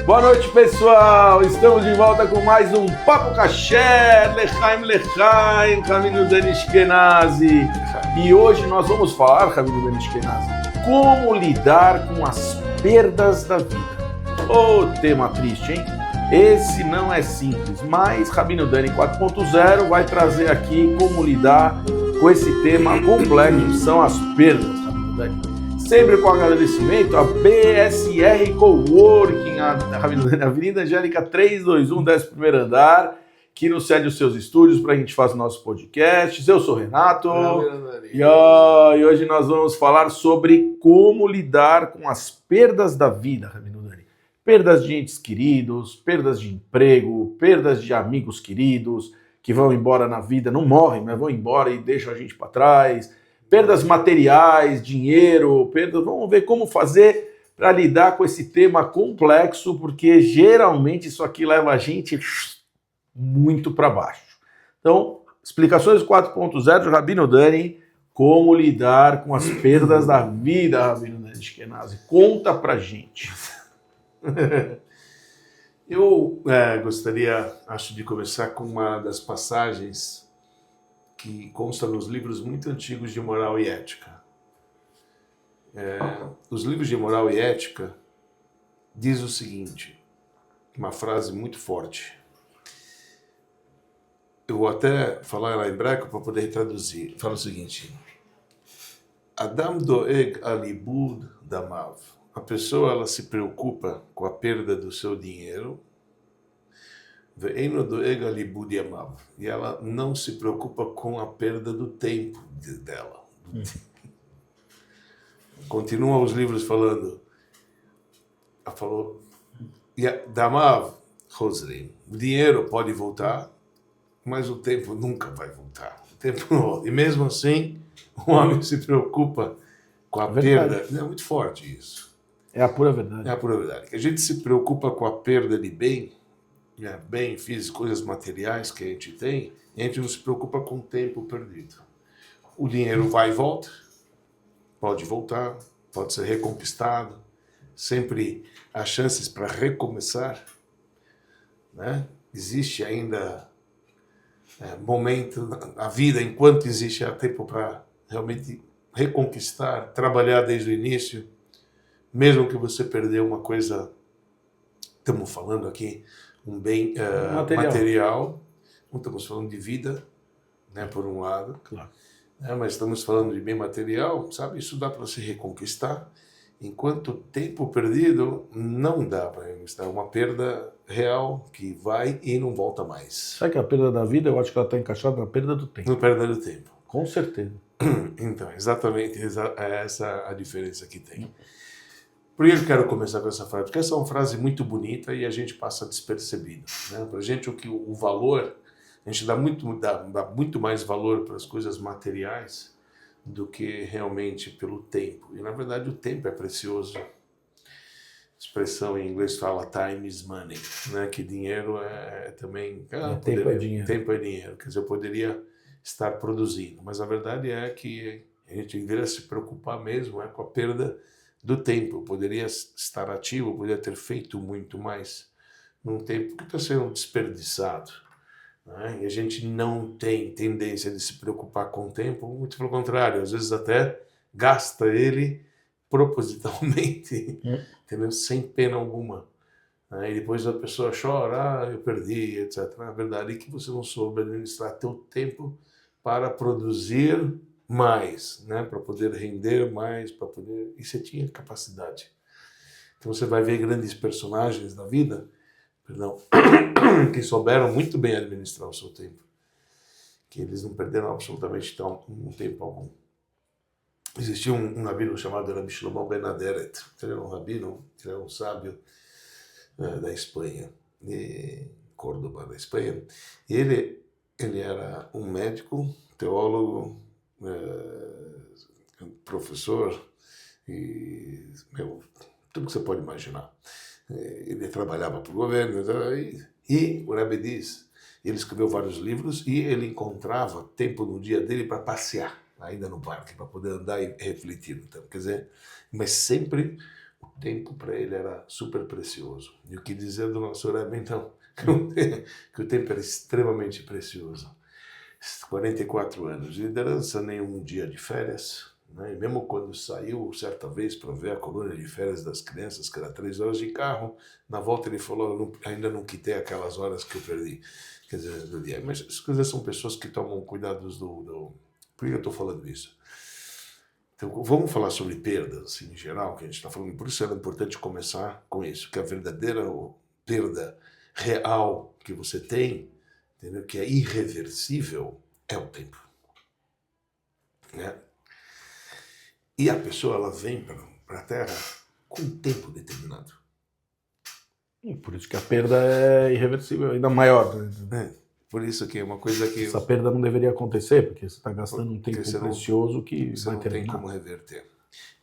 Boa noite, pessoal! Estamos de volta com mais um Papo Kasher, Lechaim, Rabino Dani Ashkenazi. E hoje nós vamos falar, Rabino Dani Ashkenazi, como lidar com as perdas da vida. Tema triste, hein? Esse não é simples, mas Rabino Dani 4.0 vai trazer aqui como lidar com esse tema complexo, que são as perdas, Rabino Dani. Sempre com agradecimento a BSR Coworking, a Avenida Angélica 321, 11º andar, que nos cede os seus estúdios para a gente fazer nossos podcasts. Eu sou o Renato e hoje nós vamos falar sobre como lidar com as perdas da vida, Rabino Dani. Perdas de entes queridos, perdas de emprego, perdas de amigos queridos que vão embora na vida, não morrem, mas vão embora e deixam a gente para trás. Perdas materiais, dinheiro, perdas. Vamos ver como fazer para lidar com esse tema complexo, porque geralmente isso aqui leva a gente muito para baixo. Então, explicações 4.0 do Rabino Dani, como lidar com as perdas da vida, Rabino Dani Ashkenazi. Conta pra gente. Eu gostaria, de começar com uma das passagens que consta nos livros muito antigos de moral e ética. Os livros de moral e ética diz o seguinte, uma frase muito forte. Eu vou até falar ela em hebraico para poder traduzir. Fala o seguinte: Adam doeg alibud damav. A pessoa ela se preocupa com a perda do seu dinheiro. E ela não se preocupa com a perda do tempo dela. Continua os livros falando. Ela falou, Damav Rosrim, o dinheiro pode voltar, mas o tempo nunca vai voltar. O tempo não volta. E mesmo assim, o homem se preocupa com a perda. É muito forte isso. É a pura verdade. É a pura verdade. A gente se preocupa com a perda de bem físico, coisas materiais que a gente tem, e a gente não se preocupa com o tempo perdido. O dinheiro vai e volta, pode voltar, pode ser reconquistado, sempre há chances para recomeçar, né? Existe ainda momento, a vida, enquanto existe, há tempo para realmente reconquistar, trabalhar desde o início, mesmo que você perdeu uma coisa, estamos falando aqui, um bem material, não estamos falando de vida, né, por um lado, claro. Mas estamos falando de bem material, sabe? Isso dá para se reconquistar, enquanto tempo perdido não dá para reconquistar. É uma perda real que vai e não volta mais. Sabe que a perda da vida, eu acho que ela está encaixada na perda do tempo. Na perda do tempo. Com certeza. Então, exatamente essa a diferença que tem. Por que eu quero começar com essa frase? Porque essa é uma frase muito bonita e a gente passa despercebido, né? Para a gente, o valor, a gente dá muito mais valor para as coisas materiais do que realmente pelo tempo. E, na verdade, o tempo é precioso. A expressão em inglês fala time is money, né? Que dinheiro é também... tempo é dinheiro. Tempo é dinheiro. Quer dizer, eu poderia estar produzindo. Mas a verdade é que a gente deveria se preocupar mesmo com a perda do tempo. Eu poderia estar ativo, eu poderia ter feito muito mais num tempo que está sendo desperdiçado, né? E a gente não tem tendência de se preocupar com o tempo, muito pelo contrário, às vezes até gasta ele propositalmente, entendeu? Sem pena alguma, né? E depois a pessoa chora, eu perdi, etc. Na verdade é que você não soube administrar teu tempo para produzir mais, né, para poder render mais, para poder... E você tinha capacidade. Então você vai ver grandes personagens da vida, que souberam muito bem administrar o seu tempo, que eles não perderam absolutamente um tempo algum. Existia um rabino chamado Rabbi Shlomo Ben Aderet. Ele era um rabino, ele era um sábio da Espanha, de Córdoba, da Espanha. E ele era um médico, teólogo, professor e tudo que você pode imaginar. Ele trabalhava para o governo e o Rebbe diz, ele escreveu vários livros e ele encontrava tempo no dia dele para passear ainda no parque, para poder andar e refletir. Então, quer dizer, mas sempre O tempo para ele era super precioso. E o que dizer do nosso Rebbe, então? Que o tempo era extremamente precioso. 44 anos de liderança, nenhum dia de férias. Né? E mesmo quando saiu, certa vez, para ver a colônia de férias das crianças, que era 3 horas de carro, na volta ele falou, ainda não quitei aquelas horas que eu perdi. Quer dizer, do dia. Mas as coisas são pessoas que tomam cuidados do... Por que eu estou falando isso? Então, vamos falar sobre perdas, assim, em geral, que a gente está falando. Por isso era importante começar com isso, que a verdadeira perda real que você tem, entendeu? Que é irreversível, é o tempo. Né? E a pessoa, ela vem para a Terra com um tempo determinado. E por isso que a perda é irreversível, ainda maior. Né? Por isso que é uma coisa que... Essa perda não deveria acontecer, porque você está gastando um tempo precioso que você vai não terminar. tem como reverter.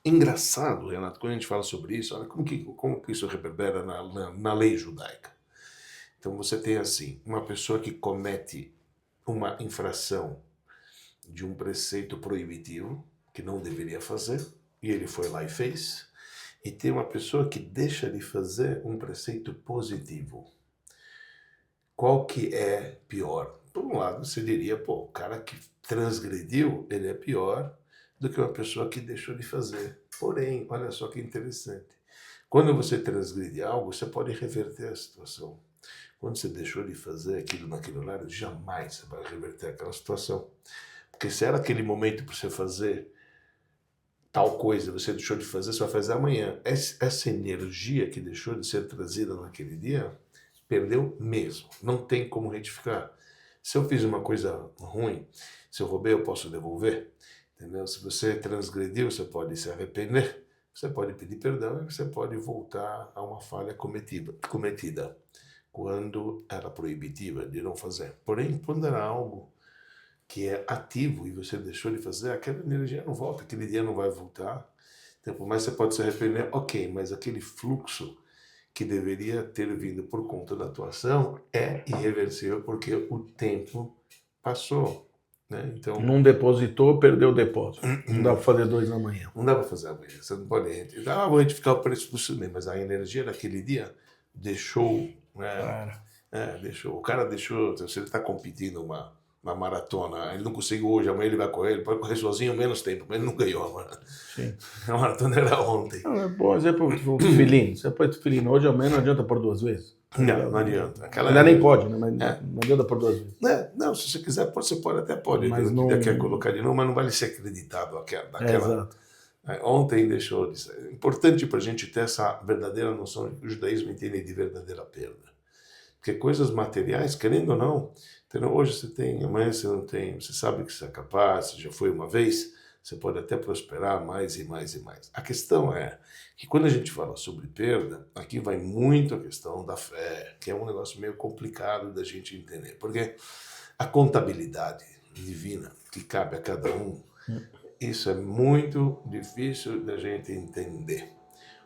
Engraçado, Renato, quando a gente fala sobre isso, olha como que isso reverbera na lei judaica. Então você tem assim, uma pessoa que comete uma infração de um preceito proibitivo, que não deveria fazer, e ele foi lá e fez, e tem uma pessoa que deixa de fazer um preceito positivo. Qual que é pior? Por um lado, você diria, pô, o cara que transgrediu, ele é pior do que uma pessoa que deixou de fazer. Porém, olha só que interessante. Quando você transgride algo, você pode reverter a situação. Quando você deixou de fazer aquilo naquele horário, jamais você vai reverter aquela situação. Porque se era aquele momento para você fazer tal coisa, você deixou de fazer, você vai fazer amanhã. Essa energia que deixou de ser trazida naquele dia, perdeu mesmo. Não tem como retificar. Se eu fiz uma coisa ruim, se eu roubei, eu posso devolver. Entendeu? Se você transgrediu, você pode se arrepender, você pode pedir perdão e você pode voltar a uma falha cometida quando era proibitiva de não fazer. Porém, quando era algo que é ativo e você deixou de fazer, aquela energia não volta, aquele dia não vai voltar. Então, por mais que você pode se arrepender, ok, mas aquele fluxo que deveria ter vindo por conta da atuação é irreversível porque o tempo passou. Né? Então, não depositou, perdeu o depósito. Não dá para fazer 2 amanhã. Não dá para fazer amanhã. Você não pode vou retificar o preço do cinema, mas a energia daquele dia deixou. Né? Deixou. O cara deixou. Se ele está competindo uma maratona, ele não conseguiu hoje, amanhã ele vai correr, ele pode correr sozinho menos tempo, mas ele não ganhou a maratona. Sim. A maratona era ontem. É bom exemplo, o tefilim. Você põe tefilim hoje, amanhã não adianta pôr 2 vezes. Não adianta. Ainda nem pode, né? Mas não adianta pôr 2 vezes. Não, se você quiser, você pode. Mas não... quer colocar de novo, mas não vale ser acreditado daquela. Exato. Ontem deixou de ser. É importante para a gente ter essa verdadeira noção de que o judaísmo entende de verdadeira perda. Porque coisas materiais, querendo ou não, então, hoje você tem, amanhã você não tem, você sabe que você é capaz, você já foi uma vez, você pode até prosperar mais e mais e mais. A questão é que quando a gente fala sobre perda, aqui vai muito a questão da fé, que é um negócio meio complicado da gente entender. Porque a contabilidade divina que cabe a cada um, isso é muito difícil da gente entender.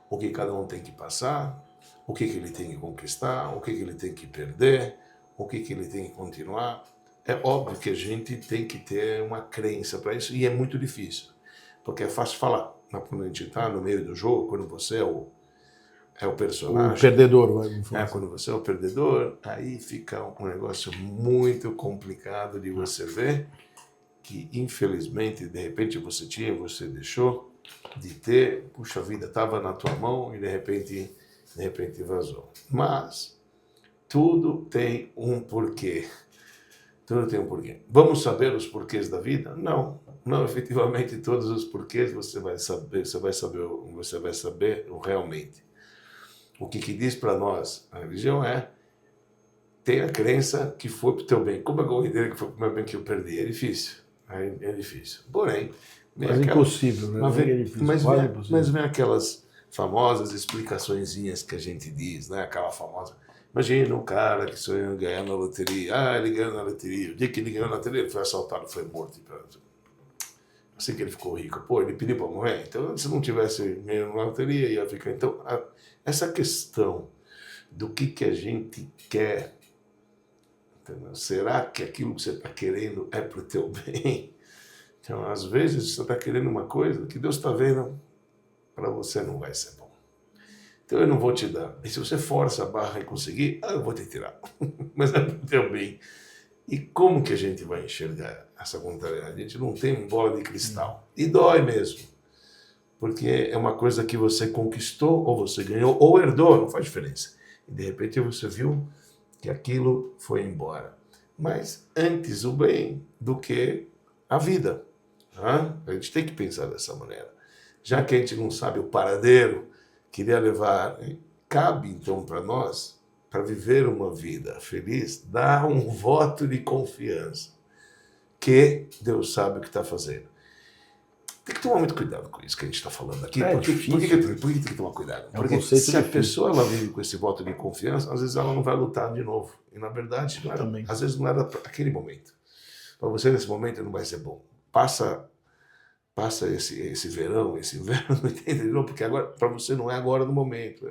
O que cada um tem que passar, o que ele tem que conquistar, o que ele tem que perder, o que ele tem que continuar. É óbvio que a gente tem que ter uma crença para isso, e é muito difícil, porque é fácil falar. Quando a gente está no meio do jogo, quando você é o personagem... O perdedor, vai falar. Quando você é o perdedor, aí fica um negócio muito complicado de você ver, que infelizmente, de repente você deixou de ter, puxa vida, estava na tua mão e de repente vazou. Mas tudo tem um porquê. Tudo tem um porquê. Vamos saber os porquês da vida? Não, efetivamente todos os porquês você vai saber realmente. O que diz para nós a religião tem a crença que foi para o teu bem. Como é que eu vou entender que foi para o meu bem que eu perdi? É difícil. É difícil. Porém... Mas impossível, né? Mas vem aquelas famosas explicaçõezinhas que a gente diz, né? Aquela famosa... Imagina um cara que sonhou em ganhar na loteria. Ele ganhou na loteria. O dia que ele ganhou na loteria, ele foi assaltado, foi morto. Assim que ele ficou rico. Pô, ele pediu para morrer. Então, se não tivesse ganhado na loteria, ia ficar... Então, essa questão do que a gente quer, entendeu? Será que aquilo que você está querendo é para o teu bem? Então, às vezes, você está querendo uma coisa que Deus está vendo, para você não vai ser bom. Então eu não vou te dar. E se você força a barra e conseguir, eu vou te tirar. Mas é pro teu bem. E como que a gente vai enxergar essa contrariedade? A gente não tem bola de cristal. E dói mesmo. Porque é uma coisa que você conquistou, ou você ganhou, ou herdou, não faz diferença. E de repente você viu que aquilo foi embora. Mas antes o bem do que a vida. Né? A gente tem que pensar dessa maneira. Já que a gente não sabe o paradeiro, queria levar, cabe então para nós, para viver uma vida feliz, dar um voto de confiança que Deus sabe o que está fazendo. Tem que tomar muito cuidado com isso que a gente está falando aqui. Por que tem que tomar cuidado? Porque se a pessoa ela vive com esse voto de confiança, às vezes ela não vai lutar de novo. E na verdade, às vezes não era aquele momento. Para você nesse momento não vai ser bom. Passa esse verão, esse inverno, entendeu? Porque agora para você não é agora no momento.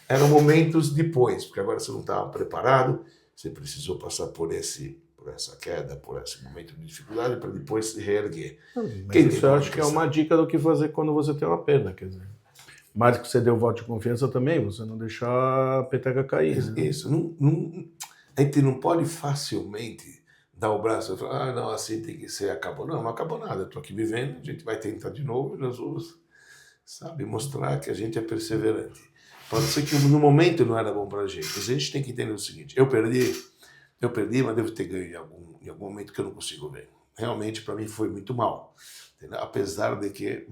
Eram momentos depois, porque agora você não estava preparado, você precisou passar por essa queda, por esse momento de dificuldade, para depois se reerguer. Mas isso eu acho que é uma dica do que fazer quando você tem uma perda, quer dizer. Mais que você deu o voto de confiança também, você não deixar a peteca cair. Né? Isso. A gente não pode facilmente dar o braço e falar, não, assim tem que ser, acabou. Não acabou nada, estou aqui vivendo, a gente vai tentar de novo e nós vamos, mostrar que a gente é perseverante. Pode ser que no momento não era bom para a gente, mas a gente tem que entender o seguinte, eu perdi, mas devo ter ganho em algum momento que eu não consigo ver. Realmente, para mim, foi muito mal. Entendeu? Apesar de que,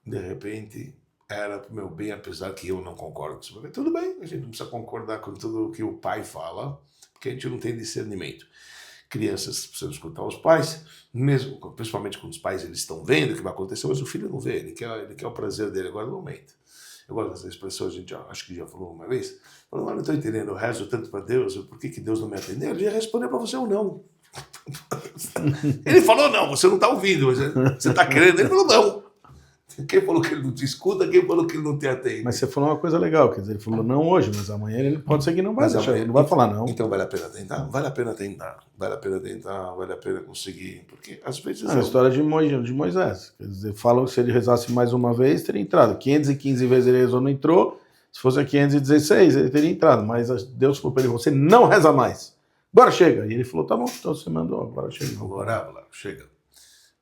de repente, era para o meu bem, apesar que eu não concordo com isso. Tudo bem, a gente não precisa concordar com tudo o que o pai fala, porque a gente não tem discernimento. Crianças precisam escutar os pais, mesmo, principalmente quando os pais eles estão vendo o que vai acontecer, mas o filho não vê, ele quer o prazer dele agora no momento. Eu gosto dessa expressão, a gente acho que já falou uma vez, falou, mas não estou entendendo, eu rezo tanto para Deus, por que Deus não me atendeu? Ele ia responder para você ou não. Ele falou não, você não está ouvindo, você está querendo, ele falou não. Quem falou que ele não te escuta, quem falou que ele não te atende? Mas você falou uma coisa legal, quer dizer, ele falou não hoje, mas amanhã ele pode ser que não vai deixar, ele não vai falar não. Então vale a pena tentar? Vale a pena tentar, vale a pena conseguir, porque às vezes... A história de Moisés, quer dizer, falam que se ele rezasse mais uma vez, teria entrado, 515 vezes ele rezou, não entrou, se fosse a 516 ele teria entrado, mas Deus falou para ele, você não reza mais, agora chega, e ele falou, tá bom, então você mandou, agora chega. Agora, chega.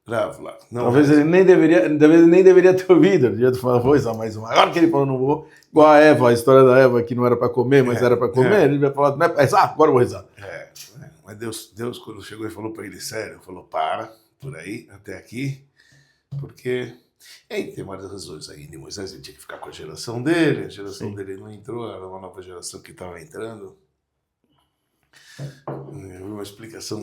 Grave lá. Não, talvez ele nem deveria ter ouvido. Ele falou, vou usar mais uma. Agora que ele falou, não vou. Igual a Eva, a história da Eva, que não era para comer, mas era para comer. Ele vai falar, não é para rezar, agora eu vou rezar. Mas Deus, quando chegou e falou para ele sério, falou, para, por aí, até aqui, porque tem várias razões aí. De Moisés ele tinha que ficar com a geração dele, a geração dele não entrou, era uma nova geração que estava entrando. Uma explicação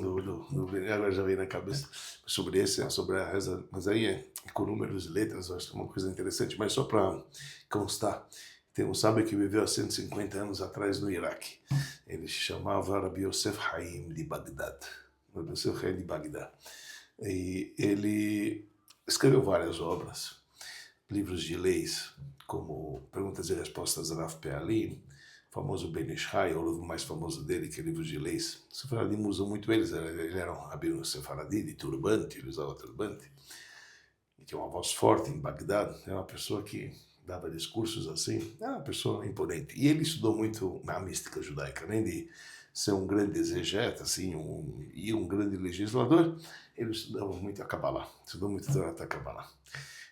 agora já veio na cabeça sobre a reza, mas aí com números e letras, eu acho que é uma coisa interessante, mas só para constar, tem um sábio que viveu há 150 anos atrás no Iraque, ele se chamava Rabbi Yosef Haim de Bagdad, e ele escreveu várias obras, livros de leis, como Perguntas e Respostas de Rav Pealim, famoso Ben Ishai, o livro mais famoso dele, que é livro de leis. Os sefaradim usam muito eles, ele era um rabino sefaradi de turbante, ele usava turbante, e tinha uma voz forte em Bagdad, era uma pessoa que dava discursos assim, era uma pessoa imponente. E ele estudou muito a mística judaica, além de ser um grande exegeta, assim, um grande legislador, ele estudava muito a Kabbalah, estudou muito a Kabbalah.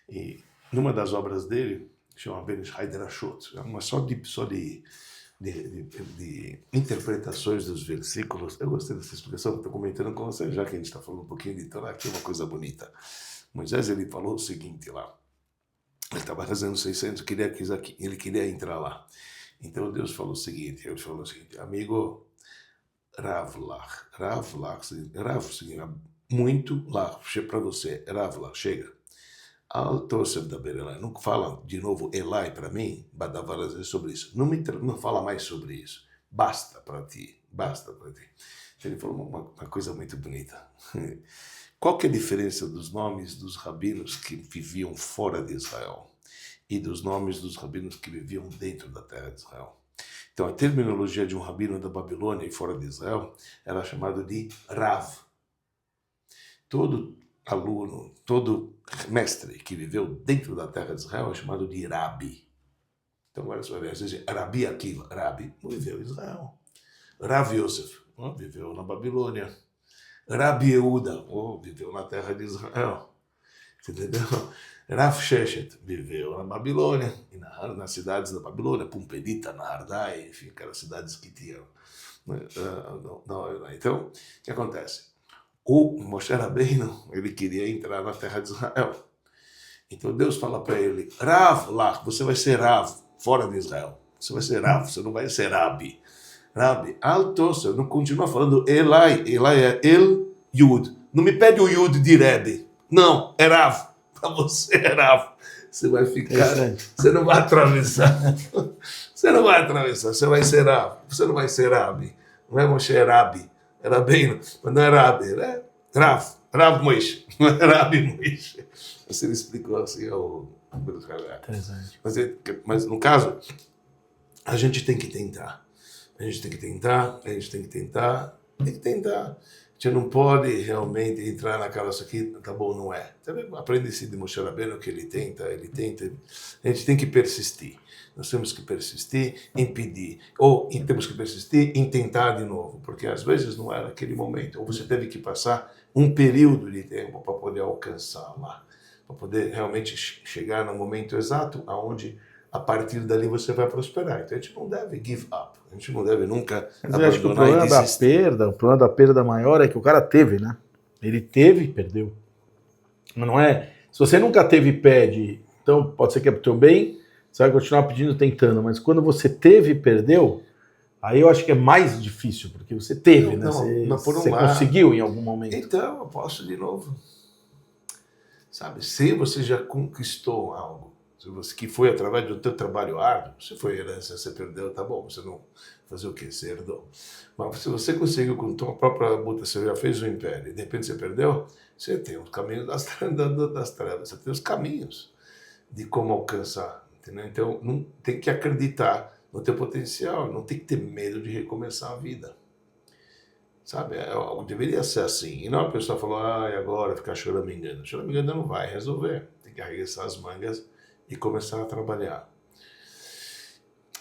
E numa das obras dele, chama Ben Ishai Derashot, é uma só de interpretações dos versículos. Eu gostei dessa explicação, estou comentando com você, já que a gente está falando um pouquinho de Torá, aqui é uma coisa bonita. Moisés, ele falou o seguinte lá, ele estava rezando 600, ele queria entrar lá. Então Deus falou o seguinte, amigo Ravlach, muito lá, para você, Ravlach, chega. Não fala de novo Elai para mim, várias vezes sobre isso. Não fala mais sobre isso. Basta para ti. Ele falou uma coisa muito bonita. Qual que é a diferença dos nomes dos rabinos que viviam fora de Israel e dos nomes dos rabinos que viviam dentro da terra de Israel? Então, a terminologia de um rabino da Babilônia e fora de Israel era chamado de Rav. Todo aluno, todo mestre que viveu dentro da terra de Israel é chamado de Rabi. Então agora você vai ver, às vezes, Rabi Akiva, Rabi viveu em Israel. Rav Yosef, viveu na Babilônia. Rabi Yehuda, viveu na terra de Israel. Entendeu? Rav Sheshet viveu na Babilônia, e nas cidades da Babilônia, Pumpedita, Nahardai, enfim, aquelas cidades que tinham. Então, o que acontece? O Moshe Rabbeinu, ele queria entrar na terra de Israel. Então Deus fala para ele, Rav lá, você vai ser Rav, fora de Israel. Você vai ser Rav, você não vai ser Rabi. Rabi, alto, eu não continuo falando Elai é El Yud. Não me pede o Yud de Rebbe. Não, é Rav. Para você é Rav. Você vai ficar, você não vai atravessar. Você não vai atravessar, você vai ser Rav. Você não vai ser Rabi. Não é Moshe, é Rabi. Era bem, mas não é Rabi, é Rav Moishe. Não é Rabi Moishe. Assim ele explicou assim ao mas no caso, a gente tem que tentar. A gente tem que tentar. A gente não pode realmente entrar naquela, isso aqui, tá bom, não é. Aprende-se de Moshe Rabbeinu que ele tenta. A gente tem que persistir. Nós temos que persistir em pedir. Ou temos que persistir em tentar de novo. Porque às vezes não era aquele momento. Ou você teve que passar um período de tempo para poder alcançar lá. Para poder realmente chegar no momento exato onde a partir dali você vai prosperar. Então a gente não deve give up. A gente não deve nunca abandonar. Acho que o problema da perda maior é que o cara teve, né? Ele teve e perdeu. Mas não é... Se você nunca teve e pede, então pode ser que é pro teu bem, você vai continuar pedindo, tentando. Mas quando você teve e perdeu, aí eu acho que é mais difícil, porque você teve, né? Você conseguiu em algum momento. Então, eu posso de novo. Sabe, se você já conquistou algo, que foi através do teu trabalho árduo, se foi herança, você perdeu, tá bom, você não fazer o quê? Você herdou. Mas se você conseguiu com tua própria luta, você já fez o império, e de repente você perdeu, você tem os caminhos das trevas, você tem os caminhos de como alcançar, entendeu? Então, não tem que acreditar no teu potencial, não tem que ter medo de recomeçar a vida. Sabe, deveria ser assim. E não a pessoa falar, agora ficar choramingando. Choramingando não vai resolver. Tem que arregaçar as mangas e começar a trabalhar.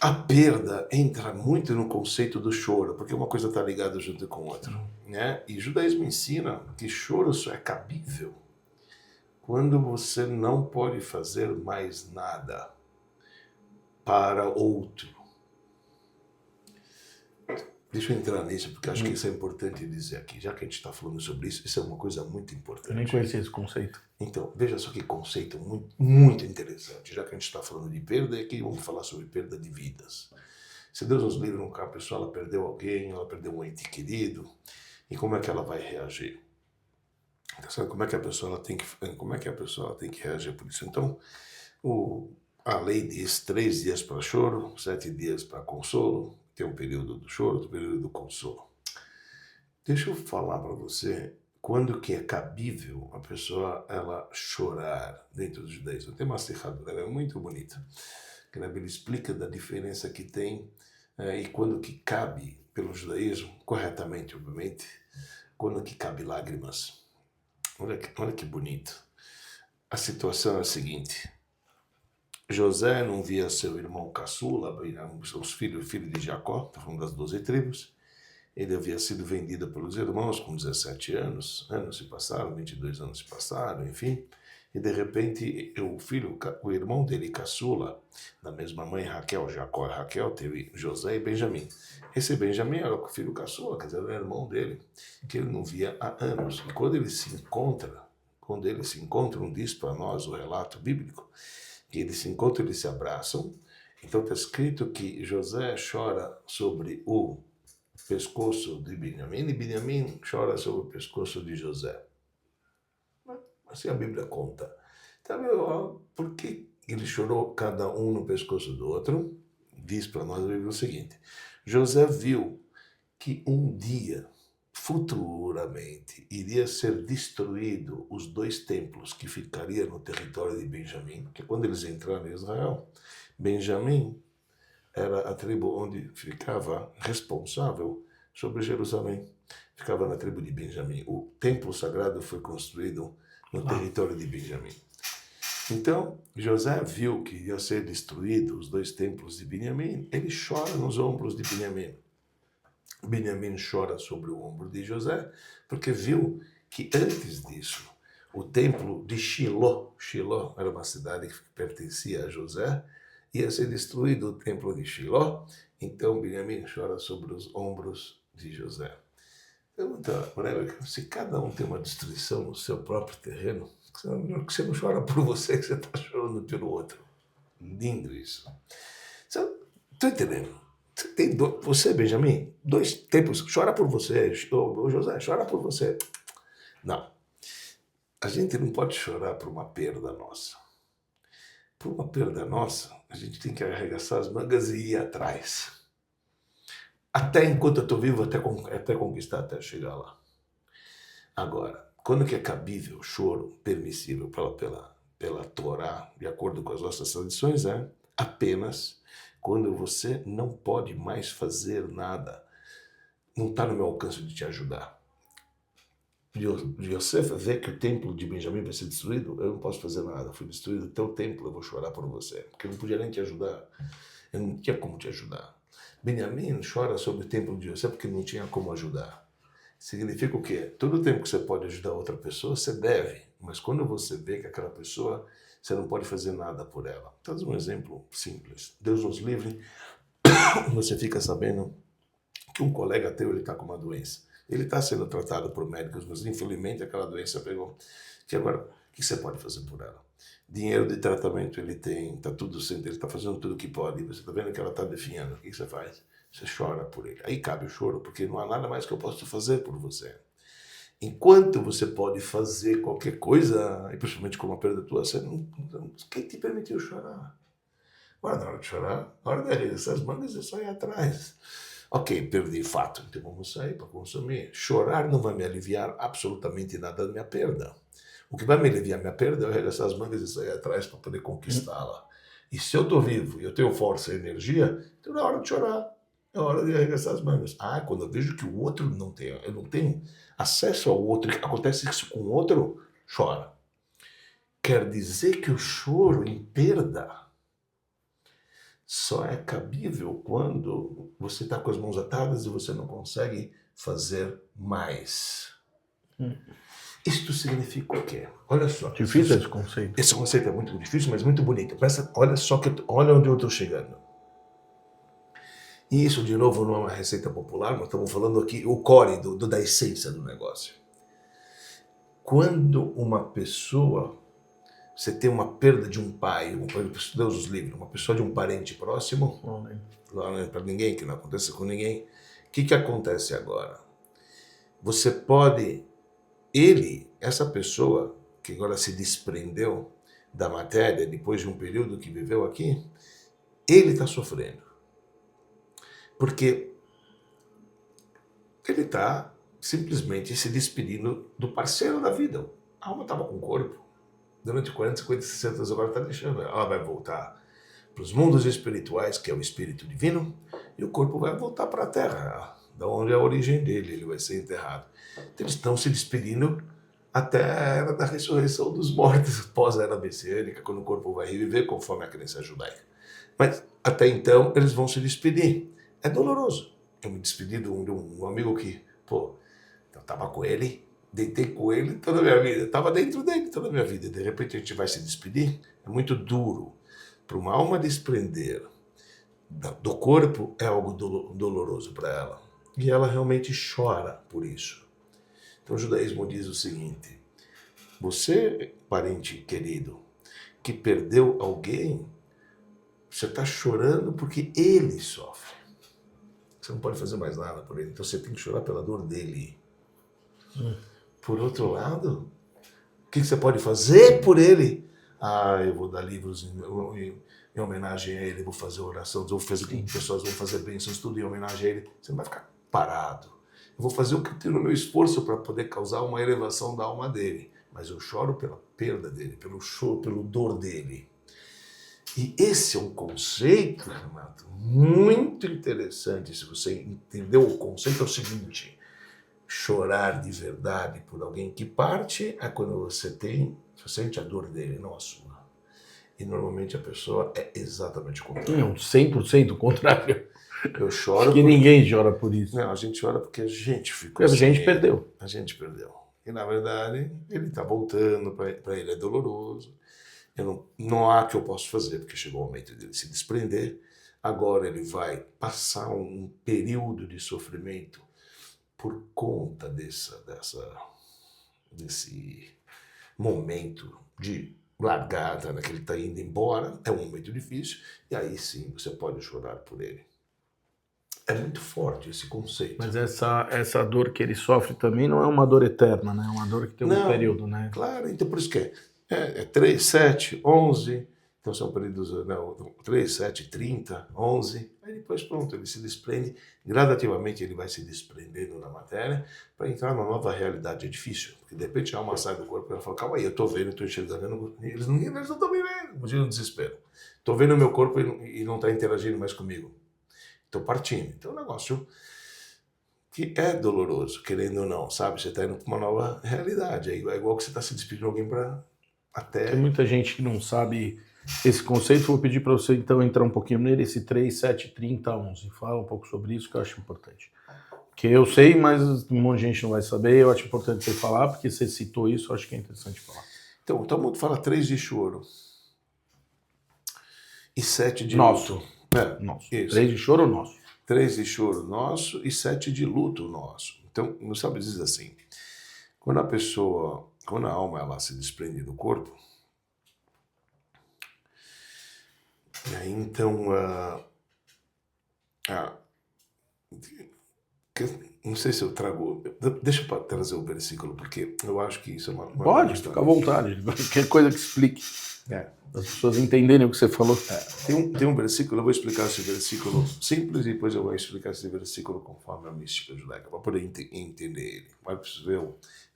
A perda entra muito no conceito do choro, porque uma coisa está ligada junto com a outra. Né? E o judaísmo ensina que choro só é cabível quando você não pode fazer mais nada para outro. Deixa eu entrar nisso, porque acho que isso é importante dizer aqui. Já que a gente está falando sobre isso, isso é uma coisa muito importante. Eu nem conhecia esse conceito. Então, veja só que conceito muito, muito interessante. Já que a gente está falando de perda, aqui vamos falar sobre perda de vidas. Se Deus nos livre, a pessoa ela perdeu alguém, ela perdeu um ente querido, e como é que ela vai reagir? Então, sabe como é que a pessoa ela tem que reagir por isso? Então, a lei diz 3 dias para choro, 7 dias para consolo. Tem um período do choro, outro período do consolo. Deixa eu falar para você quando que é cabível a pessoa ela chorar dentro do judaísmo. Tem uma serradura, ela é muito bonita, que a Bíblia explica da diferença que tem e quando que cabe pelo judaísmo, corretamente, obviamente, quando que cabe lágrimas. Olha que bonito. A situação é a seguinte. José não via seu irmão caçula, os filhos de Jacó, está falando das 12 tribos. Ele havia sido vendido pelos irmãos com 17 anos. Anos se passaram, 22 anos se passaram, enfim. E de repente o irmão dele, caçula, da mesma mãe Raquel, Jacó e Raquel, teve José e Benjamim. Esse Benjamim era o filho caçula, quer dizer, era o irmão dele, que ele não via há anos. E quando eles se encontram, diz para nós o relato bíblico, que eles se encontram, eles se abraçam. Então está escrito que José chora sobre o pescoço de Benjamim e Benjamim chora sobre o pescoço de José. Assim a Bíblia conta. Então, por que ele chorou cada um no pescoço do outro? Diz para nós a Bíblia o seguinte. José viu que um dia, futuramente, iria ser destruído os 2 templos que ficariam no território de Benjamim, porque quando eles entraram em Israel, Benjamim era a tribo onde ficava responsável sobre Jerusalém. Ficava na tribo de Benjamim. O templo sagrado foi construído no território de Benjamim. Então, José viu que ia ser destruído os 2 templos de Benjamim, ele chora nos ombros de Benjamim. Benjamim chora sobre o ombro de José, porque viu que antes disso, o templo de Shiló era uma cidade que pertencia a José, ia ser destruído o templo de Shiló, então Benjamim chora sobre os ombros de José. Pergunta para ela, se cada um tem uma destruição no seu próprio terreno, você não chora por você, que você está chorando pelo outro. Lindo isso. Estou entendendo. Você, Benjamim, 2 tempos, chora por você. Ô, José, chora por você. Não. A gente não pode chorar por uma perda nossa. Por uma perda nossa, a gente tem que arregaçar as mangas e ir atrás. Até enquanto eu estou vivo, até conquistar, até chegar lá. Agora, quando que é cabível o choro, permissível pela Torá, de acordo com as nossas tradições, é apenas quando você não pode mais fazer nada, não está no meu alcance de te ajudar. Yosef vê que o templo de Benjamim vai ser destruído, eu não posso fazer nada, foi destruído o teu templo, eu vou chorar por você, porque eu não podia nem te ajudar, eu não tinha como te ajudar. Benjamim chora sobre o templo de Yosef porque não tinha como ajudar. Significa o quê? Todo o tempo que você pode ajudar outra pessoa, você deve, mas quando você vê que aquela pessoa, você não pode fazer nada por ela. Então, um exemplo simples. Deus nos livre, você fica sabendo que um colega teu está com uma doença. Ele está sendo tratado por médicos, mas infelizmente aquela doença pegou. Que agora, o que você pode fazer por ela? Dinheiro de tratamento ele tem, está tudo certo, ele está fazendo tudo o que pode. Você está vendo que ela está definhando. O que você faz? Você chora por ele. Aí cabe o choro, porque não há nada mais que eu possa fazer por você. Enquanto você pode fazer qualquer coisa, e principalmente com uma perda tua, você não, quem te permitiu chorar? Agora, na hora de chorar, na hora de arregaçar as mangas, é só ir atrás. Ok, perdi fato, então vamos sair para consumir. Chorar não vai me aliviar absolutamente nada da minha perda. O que vai me aliviar minha perda é eu arregaçar as mangas e sair atrás para poder conquistá-la. E se eu estou vivo e eu tenho força e energia, então é hora de chorar. É hora de arregaçar as mangas. Quando eu vejo que o outro não tem, eu não tenho acesso ao outro, acontece isso com o outro, chora. Quer dizer que o choro em perda só é cabível quando você está com as mãos atadas e você não consegue fazer mais. Isto significa o quê? Olha só. Difícil esse conceito. Esse conceito é muito difícil, mas muito bonito. Olha só, olha onde eu estou chegando. E isso, de novo, não é uma receita popular, nós estamos falando aqui o core da essência do negócio. Quando uma pessoa, você tem uma perda de um pai, Deus os livre, uma pessoa de um parente próximo, não é para ninguém, que não aconteça com ninguém, o que acontece agora? Você pode, essa pessoa que agora se desprendeu da matéria, depois de um período que viveu aqui, ele está sofrendo. Porque ele está simplesmente se despedindo do parceiro da vida. A alma estava com o corpo. Durante 40, 50, 60 anos agora está deixando. Ela vai voltar para os mundos espirituais, que é o espírito divino, e o corpo vai voltar para a terra, da onde é a origem dele, ele vai ser enterrado. Então eles estão se despedindo até a era da ressurreição dos mortos, pós-era messiânica, quando o corpo vai reviver, conforme a crença judaica. Mas até então eles vão se despedir. É doloroso. Eu me despedi de um amigo que, eu estava com ele, deitei com ele toda a minha vida, estava dentro dele toda a minha vida. De repente a gente vai se despedir. É muito duro. Para uma alma desprender do corpo é algo doloroso para ela. E ela realmente chora por isso. Então o judaísmo diz o seguinte: você, parente querido, que perdeu alguém, você está chorando porque ele sofre. Você não pode fazer mais nada por ele, então você tem que chorar pela dor dele. Por outro lado, o que você pode fazer por ele? Eu vou dar livros em homenagem a ele, vou fazer oração, pessoas vão fazer bênçãos, tudo em homenagem a ele. Você não vai ficar parado. Eu vou fazer o que eu tenho no meu esforço para poder causar uma elevação da alma dele. Mas eu choro pela perda dele, pelo choro, pelo dor dele. E esse é um conceito, Renato, muito interessante. Se você entendeu o conceito, é o seguinte: chorar de verdade por alguém que parte é quando você sente a dor dele, não a sua. E normalmente a pessoa é exatamente o Não, contrário. 100% o contrário. Eu choro Acho que ninguém chora por isso. Não, a gente chora porque a gente ficou Porque a sem gente ele. perdeu. A gente perdeu. E na verdade, ele está voltando, para ele é doloroso. Não há que eu possa fazer, porque chegou o momento dele se desprender. Agora ele vai passar um período de sofrimento por conta desse momento de largada, né, que ele está indo embora. É um momento difícil. E aí sim, você pode chorar por ele. É muito forte esse conceito. Mas essa dor que ele sofre também não é uma dor eterna, né? É uma dor que tem um período, né? Claro, então por isso que é 3, 7, 11, então são períodos, não, 3, 7, 30, 11, aí depois pronto, ele se desprende, gradativamente ele vai se desprendendo da matéria para entrar numa nova realidade. É difícil, porque de repente a alma sai do corpo e ela fala, calma aí, eu estou vendo, estou enxergando, eles não estão me vendo, imagina o desespero. Estou vendo o meu corpo e não está interagindo mais comigo. Estou partindo. Então é um negócio que é doloroso, querendo ou não, sabe? Você está indo para uma nova realidade. É igual que você está se despedindo de alguém para até... Tem muita gente que não sabe esse conceito. Vou pedir para você então entrar um pouquinho nele, esse 3, 7, 30, 11. Fala um pouco sobre isso que eu acho importante. Porque eu sei, mas um monte de gente não vai saber. Eu acho importante você falar, porque você citou isso, eu acho que é interessante falar. Então, todo mundo fala 3 de choro e 7 de Nosso. luto. Nosso. Isso. 3 de choro nosso. 3 de choro nosso e 7 de luto nosso. Então, não sabe dizer assim, quando a alma ela se desprende do corpo, então, não sei se eu trago, deixa eu trazer o versículo, porque eu acho que isso é uma Pode, fica à vontade. Qualquer coisa que explique. As pessoas entenderem o que você falou. Tem um versículo, eu vou explicar esse versículo simples e depois eu vou explicar esse versículo conforme a mística judaica, para poder entender ele. Mas ver,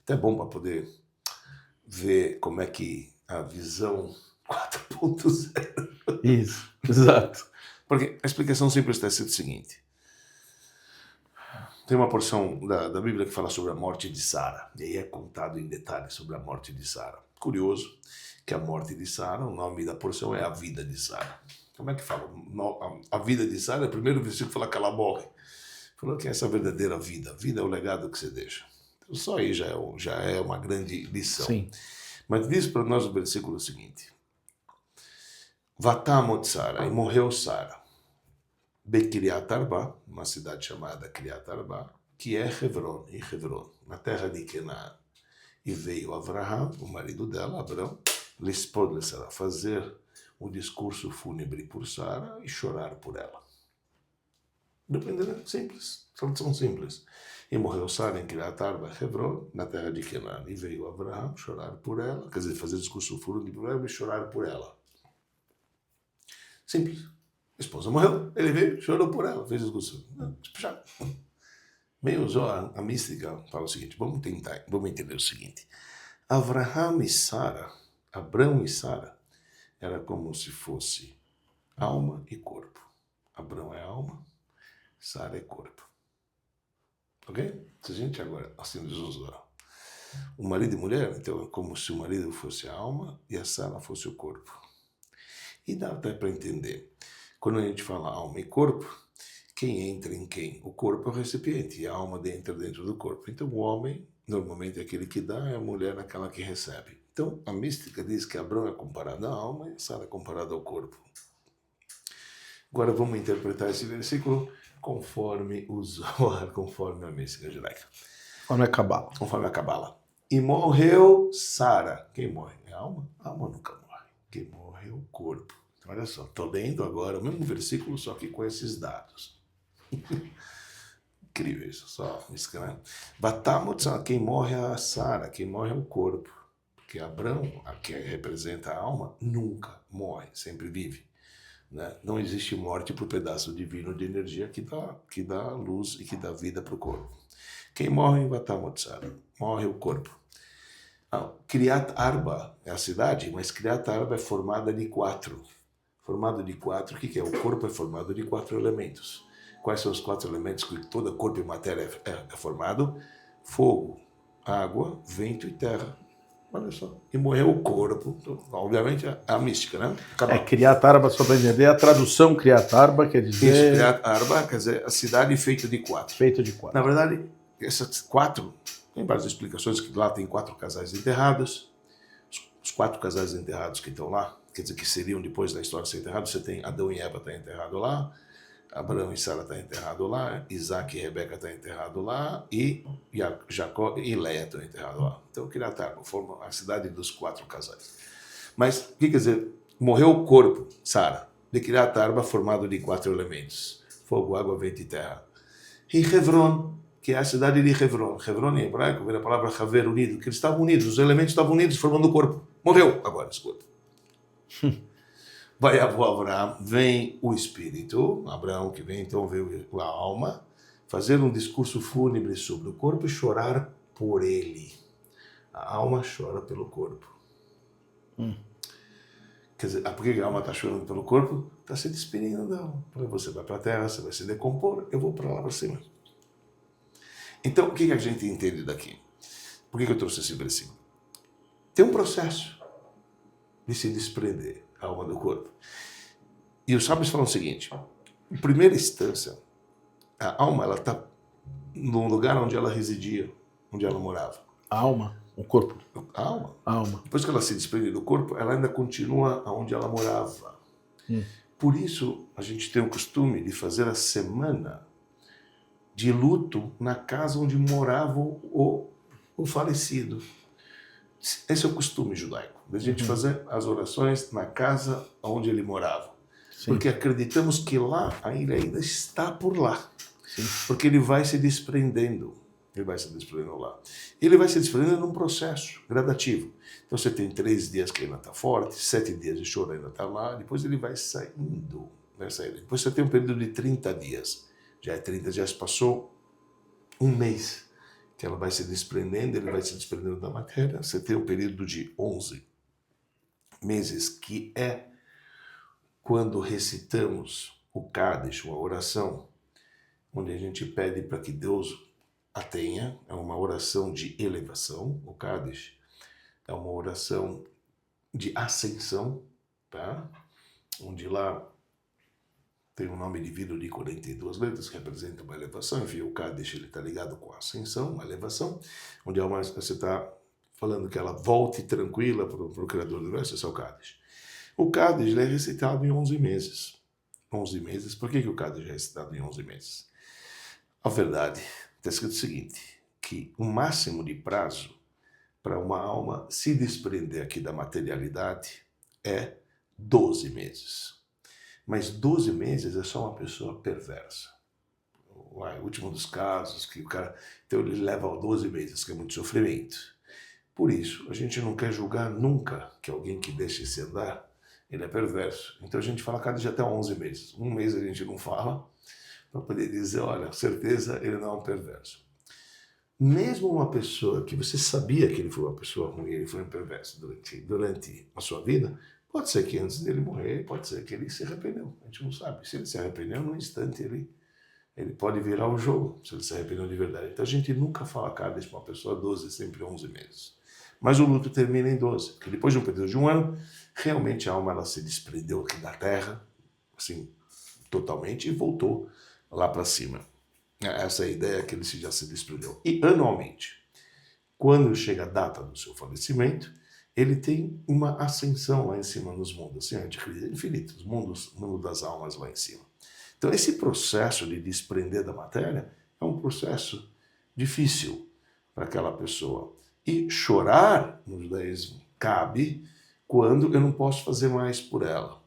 até bom para poder ver como é que a visão 4.0. Isso, exato. Porque a explicação simples está sendo o seguinte. Tem uma porção da Bíblia que fala sobre a morte de Sara, e aí é contado em detalhes sobre a morte de Sara. Curioso que a morte de Sara, o nome da porção é a vida de Sara. Como é que fala? A vida de Sara, o primeiro versículo fala que ela morre. Falou que essa é a verdadeira vida. A vida é o legado que você deixa. Então, só aí já é uma grande lição. Sim. Mas diz para nós o versículo seguinte. Vatamot Sara, e morreu Sara. Bekiriat Arba, uma cidade chamada Kiriat Arba, que é Hebron, em Hebron, na terra de Canaã. E veio Avraham, o marido dela, Abrão, Lispod Sara, fazer um discurso fúnebre por Sara e chorar por ela. Dependendo, simples, tradução simples. E morreu Sara em Kiriat Arba, Hebron, na terra de Canaã. E veio Avraham chorar por ela, quer dizer, fazer discurso fúnebre por ela e chorar por ela. Simples. A esposa morreu, ele veio, chorou por ela, fez discurso. Meio usou a mística, fala o seguinte, vamos entender o seguinte. Avraham e Sara, Abrão e Sara, era como se fosse alma e corpo. Abrão é alma, Sara é corpo. Ok? Se a gente agora, assim diz o marido e mulher, então é como se o marido fosse a alma e a Sara fosse o corpo. E dá até para entender. Quando a gente fala alma e corpo, quem entra em quem? O corpo é o recipiente e a alma entra dentro do corpo. Então o homem, normalmente é aquele que dá, é a mulher aquela que recebe. Então a mística diz que Abrão é comparado à alma e Sara é comparada ao corpo. Agora vamos interpretar esse versículo conforme o Zohar, conforme a mística judaica. Conforme a Cabala. Conforme a Cabala. E morreu Sara. Quem morre? É a alma? A alma nunca morre. Quem morre é o corpo. Então, olha só, estou lendo agora o mesmo versículo, só que com esses dados. Incrível isso, só isso, né? Batamot, quem morre é a Sara, quem morre é o corpo. Porque Abrão, que representa a alma, nunca morre, sempre vive. Né? Não existe morte para o pedaço divino de energia que dá luz e que dá vida para o corpo. Quem morre em Batamot Sara? Morre o corpo. Kiriat Arba é a cidade, mas Kiriat Arba é formada de 4. Formado de 4, o que é? O corpo é formado de 4 elementos. Quais são os 4 elementos que todo corpo e matéria é formado? Fogo, água, vento e terra. Olha só. E morreu o corpo. Então, obviamente, é a mística, né? Acabou. Kriyat Arba, só para entender, a tradução Kriyat Arba quer Isso, dizer Kriyat Arba, quer dizer, a cidade feita de 4. feito de 4. Na verdade, essas 4, tem várias explicações, que lá tem 4 casais enterrados. Os 4 casais enterrados que estão lá, quer dizer, que seriam depois da história de ser enterrados, você tem Adão e Eva está enterrado lá, Abraão e Sara está enterrado lá, Isaac e Rebeca está enterrado lá, e Jacó e Leia estão enterrados lá. Então, Kriyat Arba forma a cidade dos 4 casais. Mas, o que quer dizer? Morreu o corpo, Sara, de Kriyat Arba, formado de 4 elementos: fogo, água, vento e terra. E Hebron, que é a cidade de Hebron. Hebron em hebraico vem a palavra Haver, unido, que eles estavam unidos, os elementos estavam unidos, formando o corpo. Morreu agora esse corpo. Vai Abraão, vem o espírito, Abraão que vem, então veio a alma, fazer um discurso fúnebre sobre o corpo e chorar por ele. A alma chora pelo corpo. Quer dizer, por que a alma está chorando pelo corpo? Está se despedindo da alma. Você vai para a terra, você vai se decompor, eu vou para lá para cima. Então, o que a gente entende daqui? Por que eu trouxe esse versículo? Tem um processo de se desprender a alma do corpo. E os sábios falam o seguinte: em primeira instância, a alma está no lugar onde ela residia, onde ela morava. A alma, o corpo. A alma. A alma. Depois que ela se desprende do corpo, ela ainda continua onde ela morava. Por isso, a gente tem o costume de fazer a semana de luto na casa onde morava o falecido. Esse é o costume judaico, da gente fazer as orações na casa onde ele morava. Sim. Porque acreditamos que lá ele ainda está por lá. Sim. Porque ele vai se desprendendo. Ele vai se desprendendo lá. Ele vai se desprendendo num processo gradativo. Então você tem 3 dias que ainda está forte, 7 dias de choro ainda está lá, depois ele vai saindo. Vai saindo. Depois você tem um período de 30 dias. Já é 30 dias, passou um mês que ela vai se desprendendo, ele vai se desprendendo da matéria. Você tem um período de 11 meses, que é quando recitamos o Kadesh, uma oração, onde a gente pede para que Deus a tenha. É uma oração de elevação. O Kadesh é uma oração de ascensão, tá? Onde lá tem um nome dividido de 42 letras, que representa uma elevação. Enfim, o Kadesh está ligado com a ascensão, uma elevação, onde você está falando que ela volte tranquila para o Criador do Universo. Esse é o Kadesh. O Kadesh é recitado em 11 meses. 11 meses. Por que o Kadesh é recitado em 11 meses? A verdade, está escrito o seguinte, que o máximo de prazo para uma alma se desprender aqui da materialidade é 12 meses. Mas 12 meses é só uma pessoa perversa. O último dos casos, que o cara... Então ele leva 12 meses, que é muito sofrimento. Por isso, a gente não quer julgar nunca que alguém que deixa esse andar, ele é perverso. Então a gente fala cada dia até 11 meses. Um mês a gente não fala, para poder dizer, olha, certeza, ele não é um perverso. Mesmo uma pessoa que você sabia que ele foi uma pessoa ruim, ele foi um perverso durante a sua vida, pode ser que antes dele morrer, pode ser que ele se arrependeu. A gente não sabe. Se ele se arrependeu, num instante ele pode virar o jogo, se ele se arrependeu de verdade. Então a gente nunca fala Kadesh para uma pessoa 12, sempre 11 meses. Mas o luto termina em 12, porque depois de um período de um ano, realmente a alma ela se desprendeu aqui da terra, assim, totalmente, e voltou lá para cima. Essa é a ideia que ele já se desprendeu. E anualmente, quando chega a data do seu falecimento, ele tem uma ascensão lá em cima nos mundos, assim, a gente acredita infinitos, mundo das almas lá em cima. Então esse processo de desprender da matéria é um processo difícil para aquela pessoa. E chorar no judaísmo cabe quando eu não posso fazer mais por ela.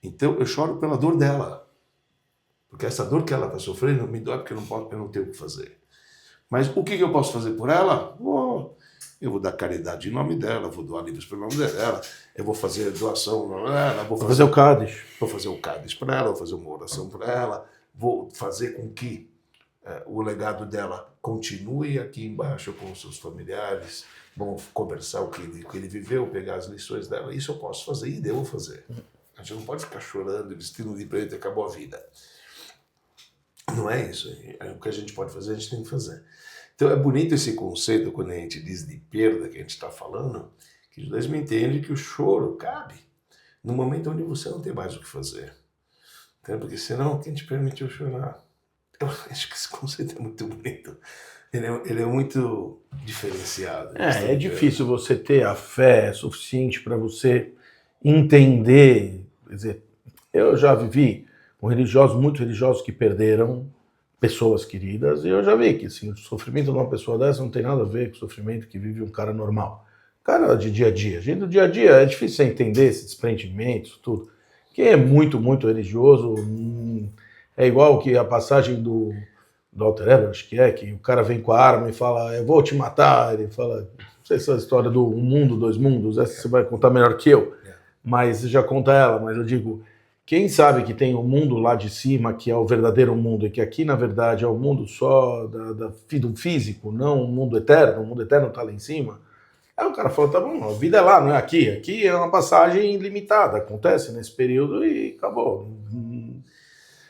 Então eu choro pela dor dela. Porque essa dor que ela está sofrendo me dói porque eu não tenho o que fazer. Mas o que eu posso fazer por ela? Eu vou dar caridade em nome dela, vou doar livros pelo nome dela, eu vou fazer doação para ela, vou fazer o Kadesh. Vou fazer o Kadesh para ela, vou fazer uma oração para ela, vou fazer com que o legado dela continue aqui embaixo com os seus familiares, vão conversar o que ele viveu, pegar as lições dela. Isso eu posso fazer e devo fazer. A gente não pode ficar chorando, vestindo de preto e acabou a vida. Não é isso. O que a gente pode fazer, a gente tem que fazer. Então é bonito esse conceito quando a gente diz de perda que a gente está falando, Que o judaísmo entende que o choro cabe no momento onde você não tem mais o que fazer. Então, porque senão, quem te permitiu chorar? Eu acho que esse conceito é muito bonito. Ele é muito diferenciado. É difícil você ter a fé suficiente para você entender. Quer dizer, eu já vivi com religiosos, muitos religiosos que perderam pessoas queridas, e eu já vi que assim, o sofrimento de uma pessoa dessa não tem nada a ver com o sofrimento que vive um cara normal. Cara de dia a dia. Gente do dia a dia é difícil você entender esses desprendimentos, tudo. Quem é muito, muito religioso, é igual que a passagem do Alter Ego, acho que o cara vem com a arma e fala, eu vou te matar, ele fala, não sei se é a história do um mundo, dois mundos, essa você vai contar melhor que eu, mas você já conta ela, mas eu digo, quem sabe que tem o mundo lá de cima, que é o verdadeiro mundo, e que aqui, na verdade, é o mundo só do físico, não o mundo eterno está lá em cima. Aí o cara falou, tá bom, a vida é lá, não é aqui. Aqui é uma passagem limitada, acontece nesse período e acabou.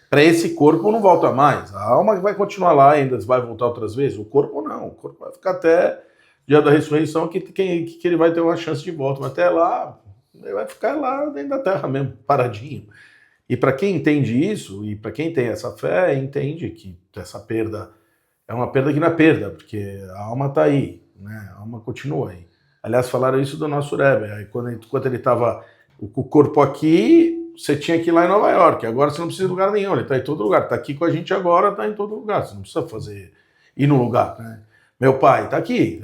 Para esse corpo não volta mais. A alma vai continuar lá ainda, vai voltar outras vezes. O corpo não, o corpo vai ficar até dia da ressurreição que ele vai ter uma chance de volta. Mas até lá, ele vai ficar lá dentro da terra mesmo, paradinho. E para quem entende isso, e para quem tem essa fé, entende que essa perda é uma perda que não é perda, porque a alma está aí, né? A alma continua aí. Aliás, falaram isso do nosso Rebbe. Aí, enquanto ele estava com o corpo aqui, você tinha que ir lá em Nova York. Agora você não precisa de lugar nenhum, ele está em todo lugar. Está aqui com a gente agora, está em todo lugar. Você não precisa ir no lugar. Né? Meu pai está aqui.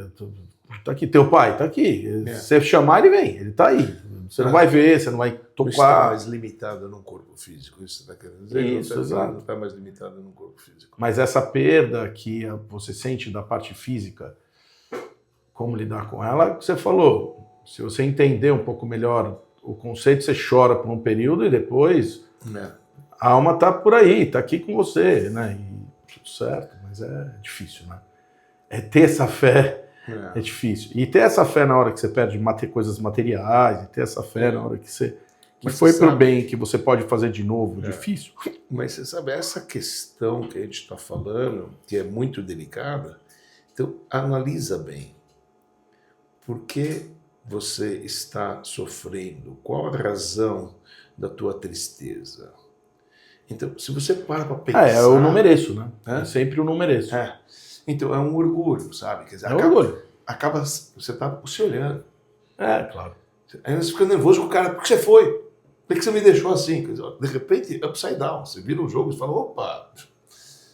Está aqui. Teu pai está aqui. Se você chamar, ele vem. Ele está aí. Você não vai ver, você não vai tocar. Não está mais limitado num corpo físico. Isso você está querendo dizer? Isso, exato. Não está mais limitado num corpo físico. Mas essa perda que você sente da parte física, como lidar com ela, você falou, se você entender um pouco melhor o conceito, você chora por um período e depois a alma está por aí, está aqui com você, né? E tudo certo, mas é difícil, né? É ter essa fé, é difícil. E ter essa fé na hora que você perde coisas materiais, e ter essa fé na hora que você... Que mas foi pro bem, que você pode fazer de novo, difícil. Mas você sabe, essa questão que a gente está falando, que é muito delicada, então analisa bem. Por que você está sofrendo? Qual a razão da tua tristeza? Então, se você para pensar... eu não mereço, né? É sempre eu não mereço. Então, é um orgulho, sabe? Quer dizer, orgulho. Acaba você tá se olhando. Claro. Aí você fica nervoso com o cara. Por que você foi? Por que você me deixou assim? Quer dizer, de repente, upside down. Você vira um jogo e fala, opa...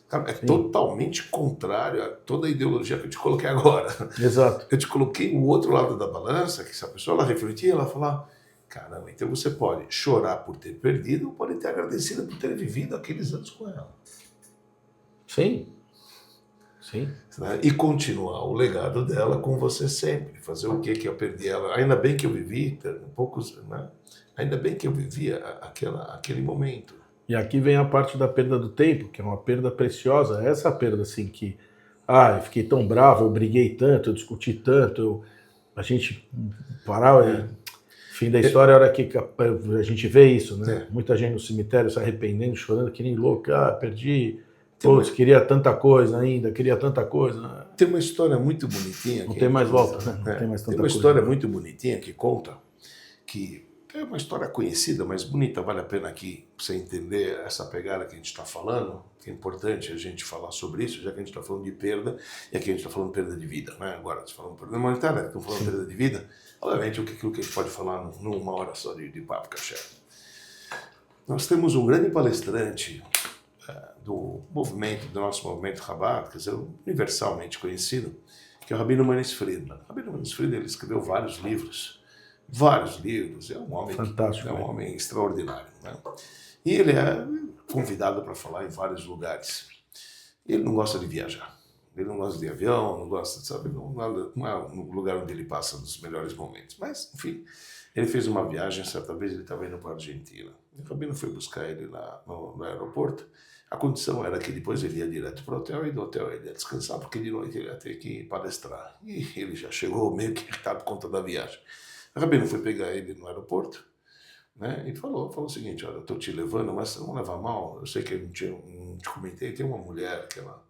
Cara, é totalmente contrário a toda a ideologia que eu te coloquei agora. Exato. Eu te coloquei o outro lado da balança, que se a pessoa ela refletir, ela falar, caramba, então você pode chorar por ter perdido ou pode ter agradecido por ter vivido aqueles anos com ela. Sim. E continuar o legado dela com você sempre. Fazer o que eu perdi ela. Ainda bem que eu vivi, né? Ainda bem que eu vivi aquele momento. E aqui vem a parte da perda do tempo, que é uma perda preciosa. Essa perda, assim, que... eu fiquei tão bravo, eu briguei tanto, eu discuti tanto, a gente parava... Fim da história, a hora que a gente vê isso, né? Muita gente no cemitério se arrependendo, chorando, que nem louco. Perdi... Putz, queria tanta coisa ainda, queria tanta coisa. Tem uma história muito bonitinha. Não tem mais volta, né? Não tem mais tanta coisa. Tem uma história muito bonitinha que conta que... É uma história conhecida, mas bonita, vale a pena aqui para você entender essa pegada que a gente está falando, que é importante a gente falar sobre isso, já que a gente está falando de perda, e aqui a gente está falando de perda de vida, né? Agora, você falando de perda monetária, estamos falando de perda de vida, obviamente aquilo que a gente pode falar numa hora só de papo caché. Nós temos um grande palestrante do nosso movimento Chabad, quer dizer, universalmente conhecido, que é o Rabino Manis Friedman. O Rabino Manis Friedman, ele escreveu vários livros, é um homem fantástico, é um homem extraordinário, né? E ele é convidado para falar em vários lugares. Ele não gosta de viajar, ele não gosta de avião, não gosta, sabe, não é um lugar onde ele passa dos melhores momentos. Mas, enfim, ele fez uma viagem, certa vez ele estava indo para a Argentina. O Rabino foi buscar ele lá no aeroporto. A condição era que depois ele ia direto para o hotel e do hotel ele ia descansar, porque de noite ele ia ter que palestrar. E ele já chegou meio que irritado por conta da viagem. O Rabino foi pegar ele no aeroporto, né, e falou o seguinte, olha, eu estou te levando, mas não leva mal, eu sei que eu não te comentei, tem uma mulher que ela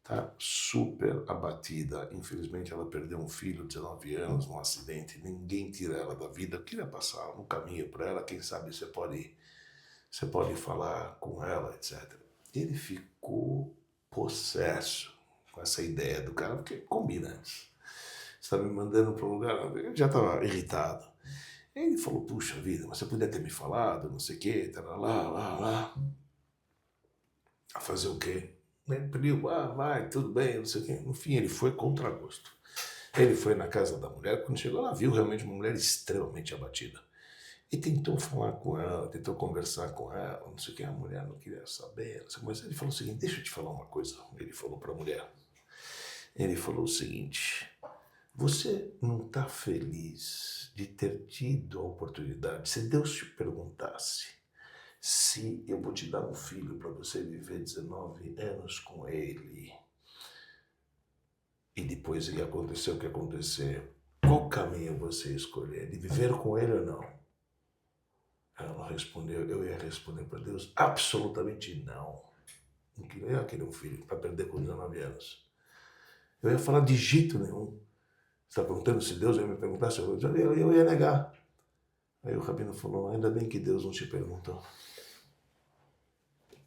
Está super abatida. Infelizmente, ela perdeu um filho de 19 anos num acidente. Ninguém tira ela da vida. Eu queria passar um caminho para ela. Quem sabe você pode falar com ela, etc. Ele ficou possesso com essa ideia do cara, porque combina. Você está me mandando para um lugar... Eu já estava irritado. Ele falou, puxa vida, mas você podia ter me falado, não sei o quê, lá. A fazer o quê? Ele pediu, vai, tudo bem, não sei o quê. No fim, ele foi contra gosto. Ele foi na casa da mulher, quando chegou lá, viu realmente uma mulher extremamente abatida. E tentou falar com ela, tentou conversar com ela, não sei o que, a mulher não queria saber, não sei, mas ele falou o seguinte, deixa eu te falar uma coisa. Ele falou para a mulher, ele falou o seguinte, você não está feliz de ter tido a oportunidade, se Deus te perguntasse, se eu vou te dar um filho para você viver 19 anos com ele, e depois que aconteceu o que aconteceu, qual caminho você escolher? De viver com ele ou não? Ela não respondeu, eu ia responder para Deus, absolutamente não. Eu ia querer um filho para perder com 19 anos. Eu ia falar de jeito nenhum. Você está perguntando se Deus ia me perguntar se eu ia negar. Aí o rabino falou, ainda bem que Deus não te perguntou.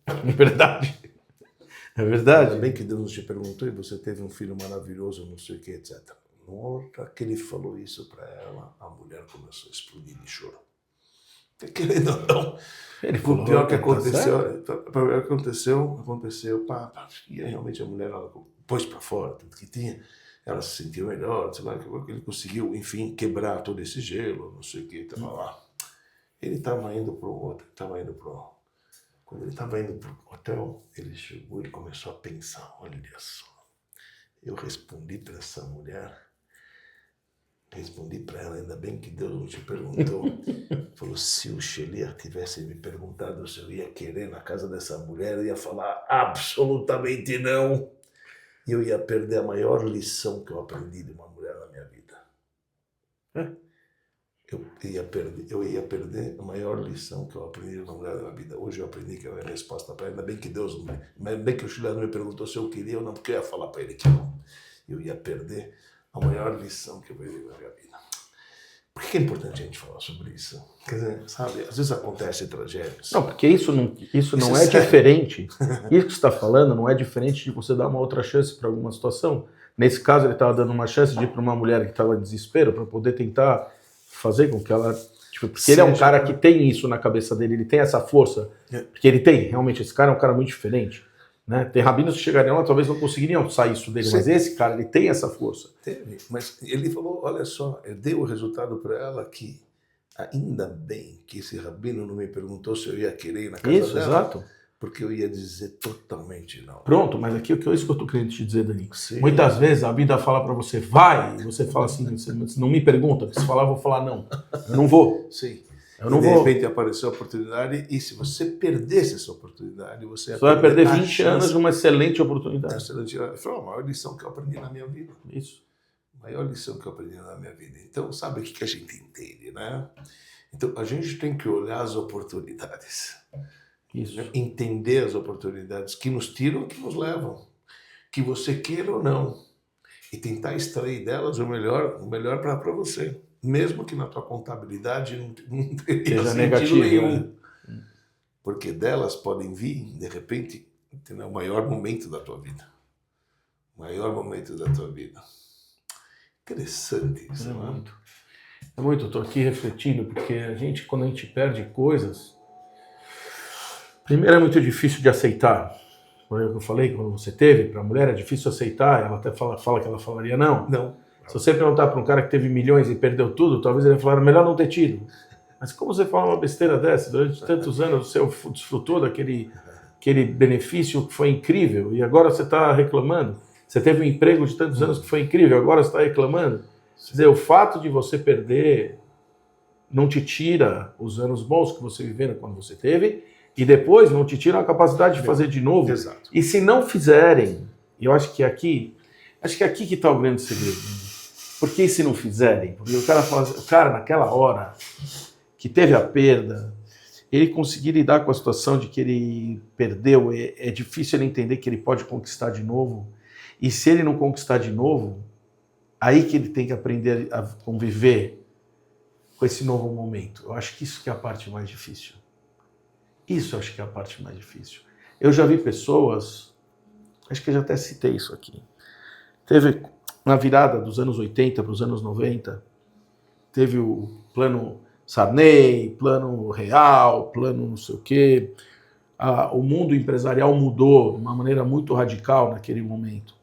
É verdade. É verdade. Ainda bem que Deus não te perguntou e você teve um filho maravilhoso, não sei o que, etc. Na hora que ele falou isso para ela, a mulher começou a explodir de choro. Querendo ou não, o pior que aconteceu, e realmente a mulher ela pôs para fora tudo que tinha, ela se sentiu melhor, sei lá, ele conseguiu, enfim, quebrar todo esse gelo, não sei o que, estava lá. Ele estava indo para o outro, quando ele estava indo para o hotel, ele chegou e começou a pensar, olha só, eu respondi para essa mulher, respondi para ela, ainda bem que Deus não te perguntou. Falou, se o Sheliach tivesse me perguntado se eu ia querer na casa dessa mulher, eu ia falar absolutamente não. E eu ia perder a maior lição que eu aprendi de uma mulher na minha vida. Eu ia perder a maior lição que eu aprendi de uma mulher na minha vida. Hoje eu aprendi que eu ia resposta para ela. Ainda bem que Deus não ainda bem que o Sheliach não me perguntou se eu queria ou não, porque eu ia falar para ele que não. Eu ia perder a maior lição que eu aprendi na minha vida. Por que é importante a gente falar sobre isso? Quer dizer, sabe, às vezes acontecem tragédias. Não, porque isso não é diferente. Isso que você está falando não é diferente de você dar uma outra chance para alguma situação. Nesse caso, ele estava dando uma chance de ir para uma mulher que estava em desespero para poder tentar fazer com que ela... porque ele é um cara que tem isso na cabeça dele, ele tem essa força. Porque ele tem, realmente, esse cara é um cara muito diferente. Né? Tem rabinos que chegariam lá, talvez não conseguiriam sair isso dele, mas esse cara, ele tem essa força. Teve, mas ele falou, olha só, eu dei o resultado para ela que ainda bem que esse rabino não me perguntou se eu ia querer ir na casa isso, dela. Exato. Porque eu ia dizer totalmente não. Pronto, mas aqui é isso que eu estou querendo te dizer, Dani. Sim. Muitas vezes a vida fala para você, vai, e você fala assim, você não me pergunta, porque se falar, eu vou falar não. Eu não vou. Sim. Eu não de vou. repente apareceu a oportunidade e se você perdesse essa oportunidade, você vai perder 20 anos de uma excelente oportunidade. Foi a maior lição que eu aprendi na minha vida. Isso. A maior lição que eu aprendi na minha vida. Então, sabe o que a gente entende, né? Então, a gente tem que olhar as oportunidades. Isso. Entender as oportunidades que nos tiram, que nos levam. Que você queira ou não. E tentar extrair delas o melhor para você. Mesmo que na tua contabilidade não teria sentido negativo, nenhum. Né? Porque delas podem vir, de repente, o maior momento da tua vida. O maior momento da tua vida. Interessante isso, né? É muito, eu estou aqui refletindo, porque quando a gente perde coisas, primeiro é muito difícil de aceitar. Foi o que eu falei, quando você teve, para a mulher é difícil aceitar, ela até fala que ela falaria não. Não. Se você perguntar para um cara que teve milhões e perdeu tudo, talvez ele falar, melhor não ter tido. Mas como você fala uma besteira dessa? Durante tantos anos você desfrutou daquele benefício que foi incrível e agora você está reclamando. Você teve um emprego de tantos anos que foi incrível, agora você está reclamando. Quer dizer, o fato de você perder não te tira os anos bons que você viveu quando você teve e depois não te tira a capacidade de fazer de novo. Exato. E se não fizerem, eu acho que aqui que está o grande segredo. Por que se não fizerem? Porque o cara fala, naquela hora que teve a perda, ele conseguir lidar com a situação de que ele perdeu, é difícil ele entender que ele pode conquistar de novo. E se ele não conquistar de novo, aí que ele tem que aprender a conviver com esse novo momento. Eu acho que isso que é a parte mais difícil. Isso eu acho que é a parte mais difícil. Eu já vi pessoas, acho que eu já até citei isso aqui, teve na virada dos anos 80 para os anos 90, teve o plano Sarney, plano Real, plano não sei o quê. O mundo empresarial mudou de uma maneira muito radical naquele momento.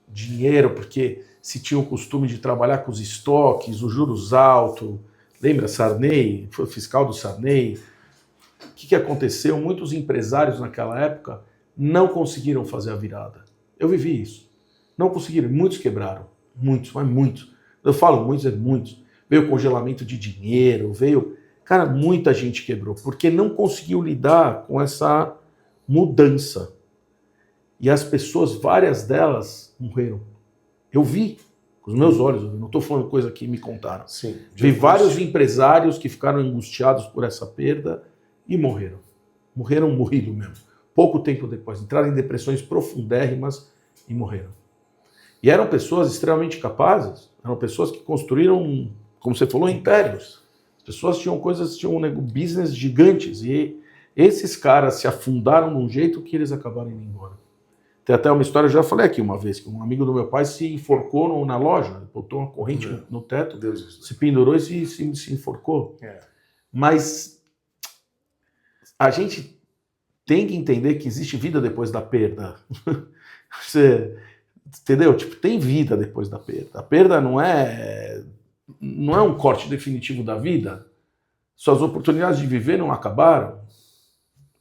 Dinheiro, porque se tinha o costume de trabalhar com os estoques, os juros altos. Lembra Sarney? Foi o fiscal do Sarney. O que aconteceu? Muitos empresários naquela época não conseguiram fazer a virada. Eu vivi isso. Não conseguiram. Muitos quebraram. Muitos, mas muitos. Eu falo muitos, é muitos. Veio congelamento de dinheiro, veio... Cara, muita gente quebrou, porque não conseguiu lidar com essa mudança. E as pessoas, várias delas, morreram. Eu vi, com os meus olhos, eu não estou falando coisa que me contaram. Sim, vi vários empresários que ficaram angustiados por essa perda e morreram. Morreram morrido mesmo. Pouco tempo depois, entraram em depressões profundérrimas e morreram. E eram pessoas extremamente capazes, eram pessoas que construíram, como você falou, impérios. As pessoas tinham business gigantes e esses caras se afundaram de um jeito que eles acabaram indo embora. Tem até uma história, eu já falei aqui uma vez, que um amigo do meu pai se enforcou na loja, botou uma corrente no teto, se pendurou e se enforcou. Mas a gente tem que entender que existe vida depois da perda. Você, entendeu? Tipo, tem vida depois da perda. A perda não é um corte definitivo da vida. Suas oportunidades de viver não acabaram.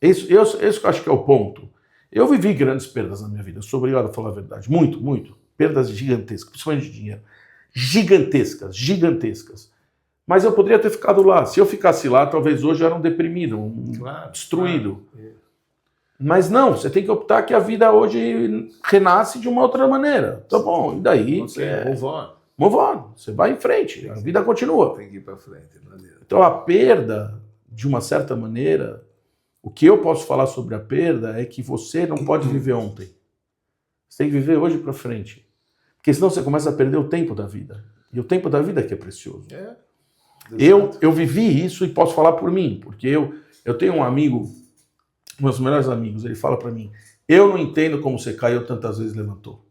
Esse que eu acho que é o ponto. Eu vivi grandes perdas na minha vida, eu sou obrigado a falar a verdade. Muito, muito. Perdas gigantescas, principalmente de dinheiro. Gigantescas, gigantescas. Mas eu poderia ter ficado lá. Se eu ficasse lá, talvez hoje eu era um deprimido, destruído. Claro. Mas não, você tem que optar que a vida hoje renasce de uma outra maneira. Tá bom, e daí? Move on. Você vai em frente, a vida continua. Tem que ir para frente. Então a perda, de uma certa maneira, o que eu posso falar sobre a perda é que você não pode viver ontem. Você tem que viver hoje para frente. Porque senão você começa a perder o tempo da vida. E o tempo da vida é que é precioso. Eu vivi isso e posso falar por mim, porque eu tenho um amigo, um dos meus melhores amigos, ele fala para mim, eu não entendo como você caiu tantas vezes e levantou.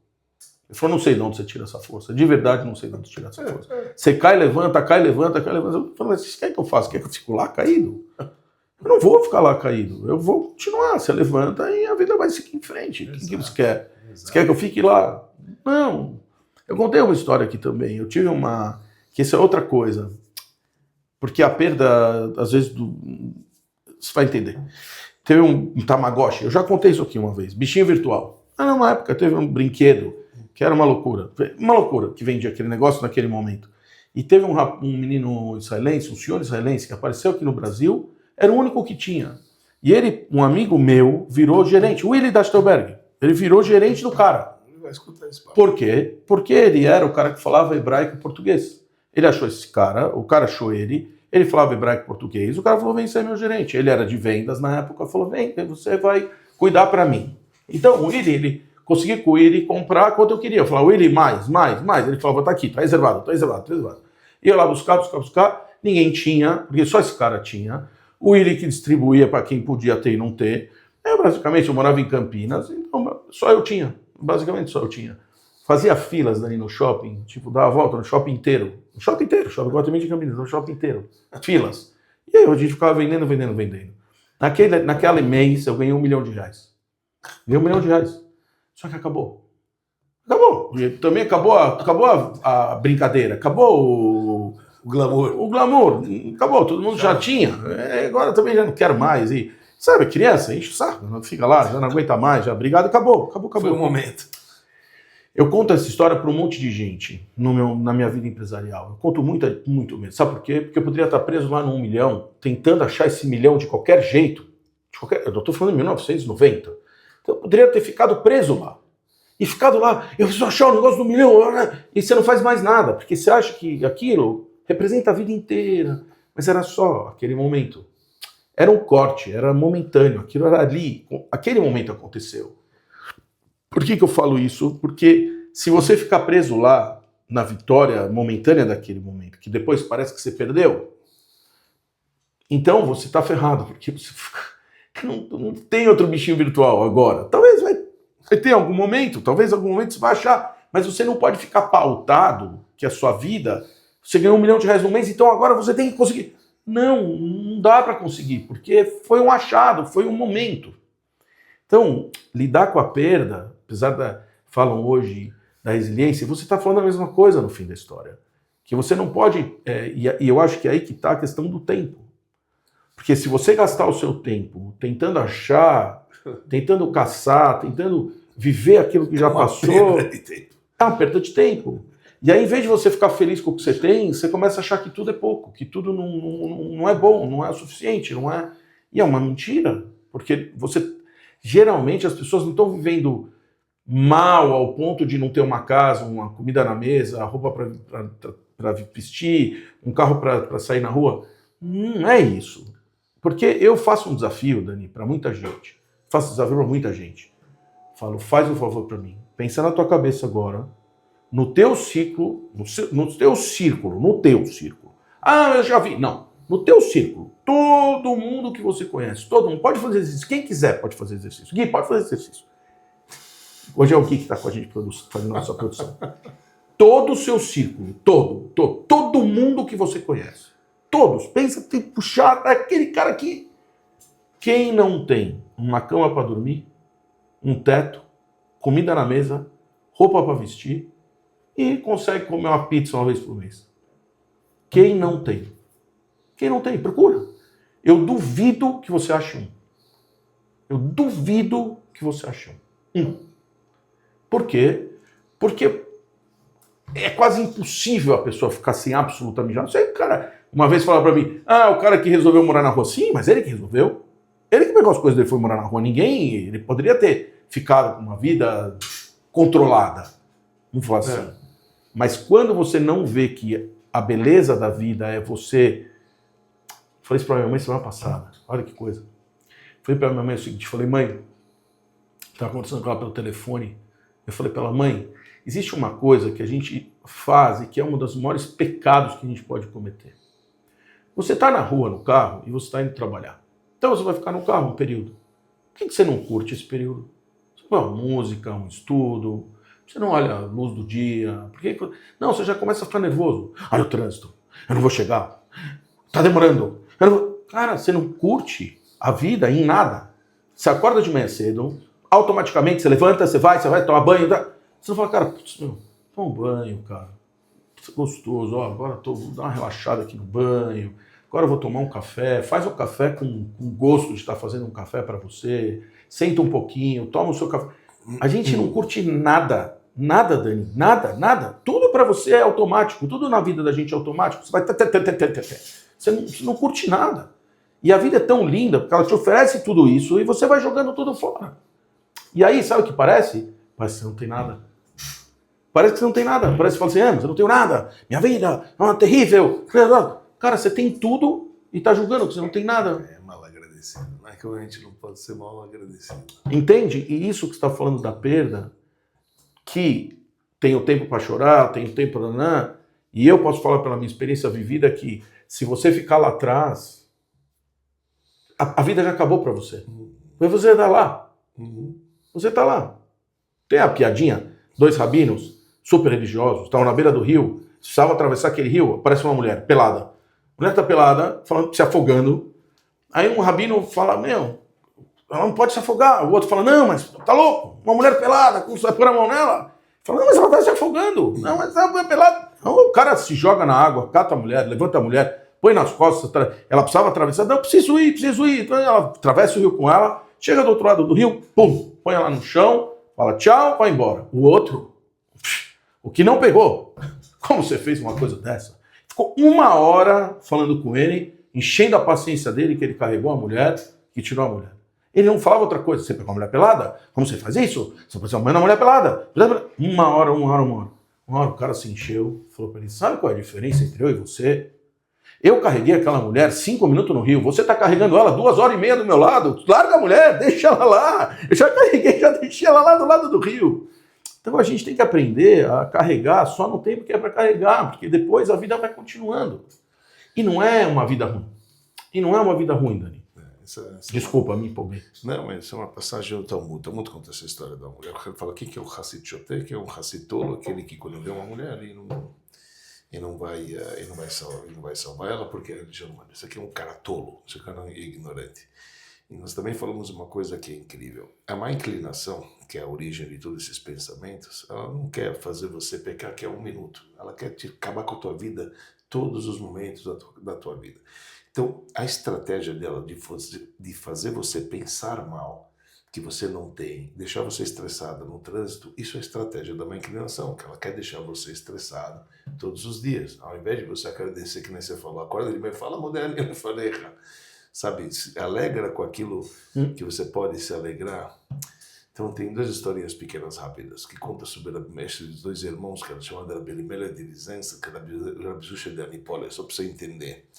Ele falou, não sei de onde você tira essa força. De verdade, não sei de onde você tira essa força. Você cai, levanta, cai, levanta, cai, levanta. Eu falo, mas o que quer que eu faça? Quer que eu fique lá caído? Eu não vou ficar lá caído. Eu vou continuar. Você levanta e a vida vai seguir em frente. O que você quer? Você quer que eu fique lá? Não. Eu contei uma história aqui também. Eu tive uma... Que isso é outra coisa. Porque a perda, às vezes, você vai entender. Teve um Tamagotchi. Eu já contei isso aqui uma vez. Bichinho virtual. Numa época teve um brinquedo que era uma loucura. Uma loucura que vendia aquele negócio naquele momento. E teve um menino israelense, um senhor israelense, que apareceu aqui no Brasil, era o único que tinha. E ele, um amigo meu, virou gerente, o Willy Dastelberg. Ele virou gerente do cara. Por quê? Porque ele era o cara que falava hebraico e português. Ele achou esse cara, o cara achou ele falava hebraico e português, o cara falou, vem ser meu gerente. Ele era de vendas na época, falou, vem, você vai cuidar para mim. Então, o Willy, ele consegui com o Willy comprar quanto eu queria. Eu falava, Willy, mais. Ele falava, tá aqui, tá reservado. Ia lá buscar. Ninguém tinha, porque só esse cara tinha. O Willy que distribuía para quem podia ter e não ter. Basicamente, eu morava em Campinas, então só eu tinha. Basicamente, só eu tinha. Fazia filas ali no shopping, tipo, dava a volta no shopping inteiro. Shopping Guatemi de Campinas, no shopping inteiro. Filas. E aí a gente ficava vendendo. Naquele mês, eu ganhei R$1 milhão. Ganhei R$1 milhão. Só que acabou. E também acabou a brincadeira. Acabou o glamour. Acabou, todo mundo já tinha. Agora também já não quero mais. E, sabe, criança, enche o saco. Fica lá, já não aguenta mais, já obrigado, acabou. Foi o momento. Eu conto essa história para um monte de gente na minha vida empresarial. Eu conto muito mesmo. Sabe por quê? Porque eu poderia estar preso lá no 1 milhão, tentando achar esse milhão de qualquer jeito. Eu estou falando em 1990. Então eu poderia ter ficado preso lá. E ficado lá, eu preciso achar o negócio do 1 milhão, né? E você não faz mais nada, porque você acha que aquilo representa a vida inteira. Mas era só aquele momento. Era um corte, era momentâneo, aquilo era ali. Aquele momento aconteceu. Por que eu falo isso? Porque se você ficar preso lá, na vitória momentânea daquele momento, que depois parece que você perdeu, então você está ferrado, porque você não tem outro bichinho virtual agora. Talvez vai ter algum momento você vai achar, mas você não pode ficar pautado que a sua vida, você ganhou R$1 milhão no mês, então agora você tem que conseguir. Não dá para conseguir, porque foi um achado, foi um momento. Então, lidar com a perda, falam hoje da resiliência, você está falando a mesma coisa no fim da história. Que você não pode, e eu acho que é aí que está a questão do tempo. Porque se você gastar o seu tempo tentando achar, tentando caçar, tentando viver aquilo que já passou, é uma perda de tempo. E aí, em vez de você ficar feliz com o que você tem, você começa a achar que tudo é pouco, que tudo não é bom, não é o suficiente, não é... E é uma mentira, porque geralmente as pessoas não estão vivendo mal ao ponto de não ter uma casa, uma comida na mesa, roupa para vestir, um carro para sair na rua. Não é isso. Porque eu faço um desafio, Dani, para muita gente. Faço desafio para muita gente. Falo, faz um favor para mim. Pensa na tua cabeça agora, no teu ciclo, no teu círculo. Ah, eu já vi. Não. No teu círculo. Todo mundo que você conhece, todo mundo pode fazer exercício. Quem quiser pode fazer exercício. Gui, pode fazer exercício. Hoje é o Gui que está com a gente fazendo a nossa produção. Todo o seu círculo, todo mundo que você conhece. Todos. Pensa, tem que puxar aquele cara aqui. Quem não tem uma cama para dormir, um teto, comida na mesa, roupa para vestir e consegue comer uma pizza uma vez por mês? Quem não tem? Quem não tem? Procura. Eu duvido que você ache um. Eu duvido que você ache um. Por quê? Porque é quase impossível a pessoa ficar sem absolutamente nada. Não sei, cara, uma vez falaram pra mim, o cara que resolveu morar na rua. Sim, mas ele que resolveu. Ele que pegou as coisas dele e foi morar na rua. Ele poderia ter ficado com uma vida controlada. Vamos falar assim. Mas quando você não vê que a beleza da vida é você... Falei isso pra minha mãe semana passada. Olha que coisa. Falei pra minha mãe o seguinte, falei, mãe, estava conversando com ela pelo telefone, eu falei pra ela, mãe, existe uma coisa que a gente faz e que é um dos maiores pecados que a gente pode cometer. Você está na rua, no carro, e você está indo trabalhar. Então você vai ficar no carro um período. Por que você não curte esse período? Você põe uma música, um estudo, você não olha a luz do dia. Por que... Não, você já começa a ficar nervoso. Olha o trânsito, eu não vou chegar. Está demorando. Cara, você não curte a vida em nada. Você acorda de manhã cedo, automaticamente você levanta, você vai tomar banho. Você não fala, cara, putz, meu, toma um banho, cara. Isso é gostoso, ó, agora vou dar uma relaxada aqui no banho, agora eu vou tomar um café. Faz o café com gosto de estar fazendo um café para você, senta um pouquinho, toma o seu café. A gente não curte nada, Dani, nada. Tudo para você é automático, tudo na vida da gente é automático. Você vai... Você não curte nada. E a vida é tão linda, porque ela te oferece tudo isso e você vai jogando tudo fora. E aí, sabe o que parece? Parece que você não tem nada. Parece que você não tem nada. Parece que você fala assim, mas eu não tenho nada. Minha vida é uma terrível. Cara, você tem tudo e tá julgando que você não tem nada. É mal agradecido. Não é que a gente não pode ser mal agradecido. Entende? E isso que você está falando da perda, que tem o tempo para chorar, tem o tempo para... E eu posso falar pela minha experiência vivida que se você ficar lá atrás, a vida já acabou para você. Mas você está lá. Você está lá. Tem a piadinha, 2 rabinos super religiosos, estavam na beira do rio, precisavam atravessar aquele rio, aparece uma mulher pelada. A mulher está pelada, falando, se afogando. Aí um rabino fala, ela não pode se afogar. O outro fala, não, mas tá louco? Uma mulher pelada, como você vai pôr a mão nela? Fala, não, mas ela está se afogando. Não, mas ela é pelada. Então, o cara se joga na água, cata a mulher, levanta a mulher, põe nas costas, ela precisava atravessar, não, preciso ir. Então ela atravessa o rio com ela, chega do outro lado do rio, pum, põe ela no chão, fala tchau, vai embora. O outro, o que não pegou, como você fez uma coisa dessa? Ficou 1 hora falando com ele, enchendo a paciência dele, que ele carregou a mulher, que tirou a mulher. Ele não falava outra coisa, você pegou a mulher pelada? Como você faz isso? Você pode ser uma mulher pelada? 1 hora. Uma hora o cara se encheu, falou para ele, sabe qual é a diferença entre eu e você? Eu carreguei aquela mulher 5 minutos no rio, você está carregando ela 2 horas e meia do meu lado, larga a mulher, deixa ela lá. Eu já carreguei, já deixei ela lá do lado do rio. Então a gente tem que aprender a carregar só no tempo que é para carregar, porque depois a vida vai continuando. E não é uma vida ruim. E não é uma vida ruim, Dani. Desculpa, me empolguei. Não, mas isso é uma passagem do Talmud. O Talmud conta essa história da mulher. Ele fala, quem que é o Hassid Shoté, que é um Hassid tolo, aquele que quando vê uma mulher, ele não vai salvar ela porque a religião não manda. Isso aqui é um cara tolo, esse cara é ignorante. E nós também falamos uma coisa que é incrível. A má inclinação, que é a origem de todos esses pensamentos, ela não quer fazer você pecar, que é 1 minuto. Ela quer acabar com a tua vida, todos os momentos da tua vida. Então, a estratégia dela de fazer você pensar mal, que você não tem, deixar você estressado no trânsito, isso é a estratégia da má inclinação, que ela quer deixar você estressado todos os dias. Ao invés de você agradecer, que nem você falou, acorda de manhã e fala, moderno, eu falei, sabe, se alegra com aquilo que você pode se alegrar. Então tem 2 historinhas pequenas rápidas que contam sobre esses 2 irmãos que eram chamados Rabbi Elimelech de Lizença, que era Rabbi Zusha de Anipólia, só para você entender.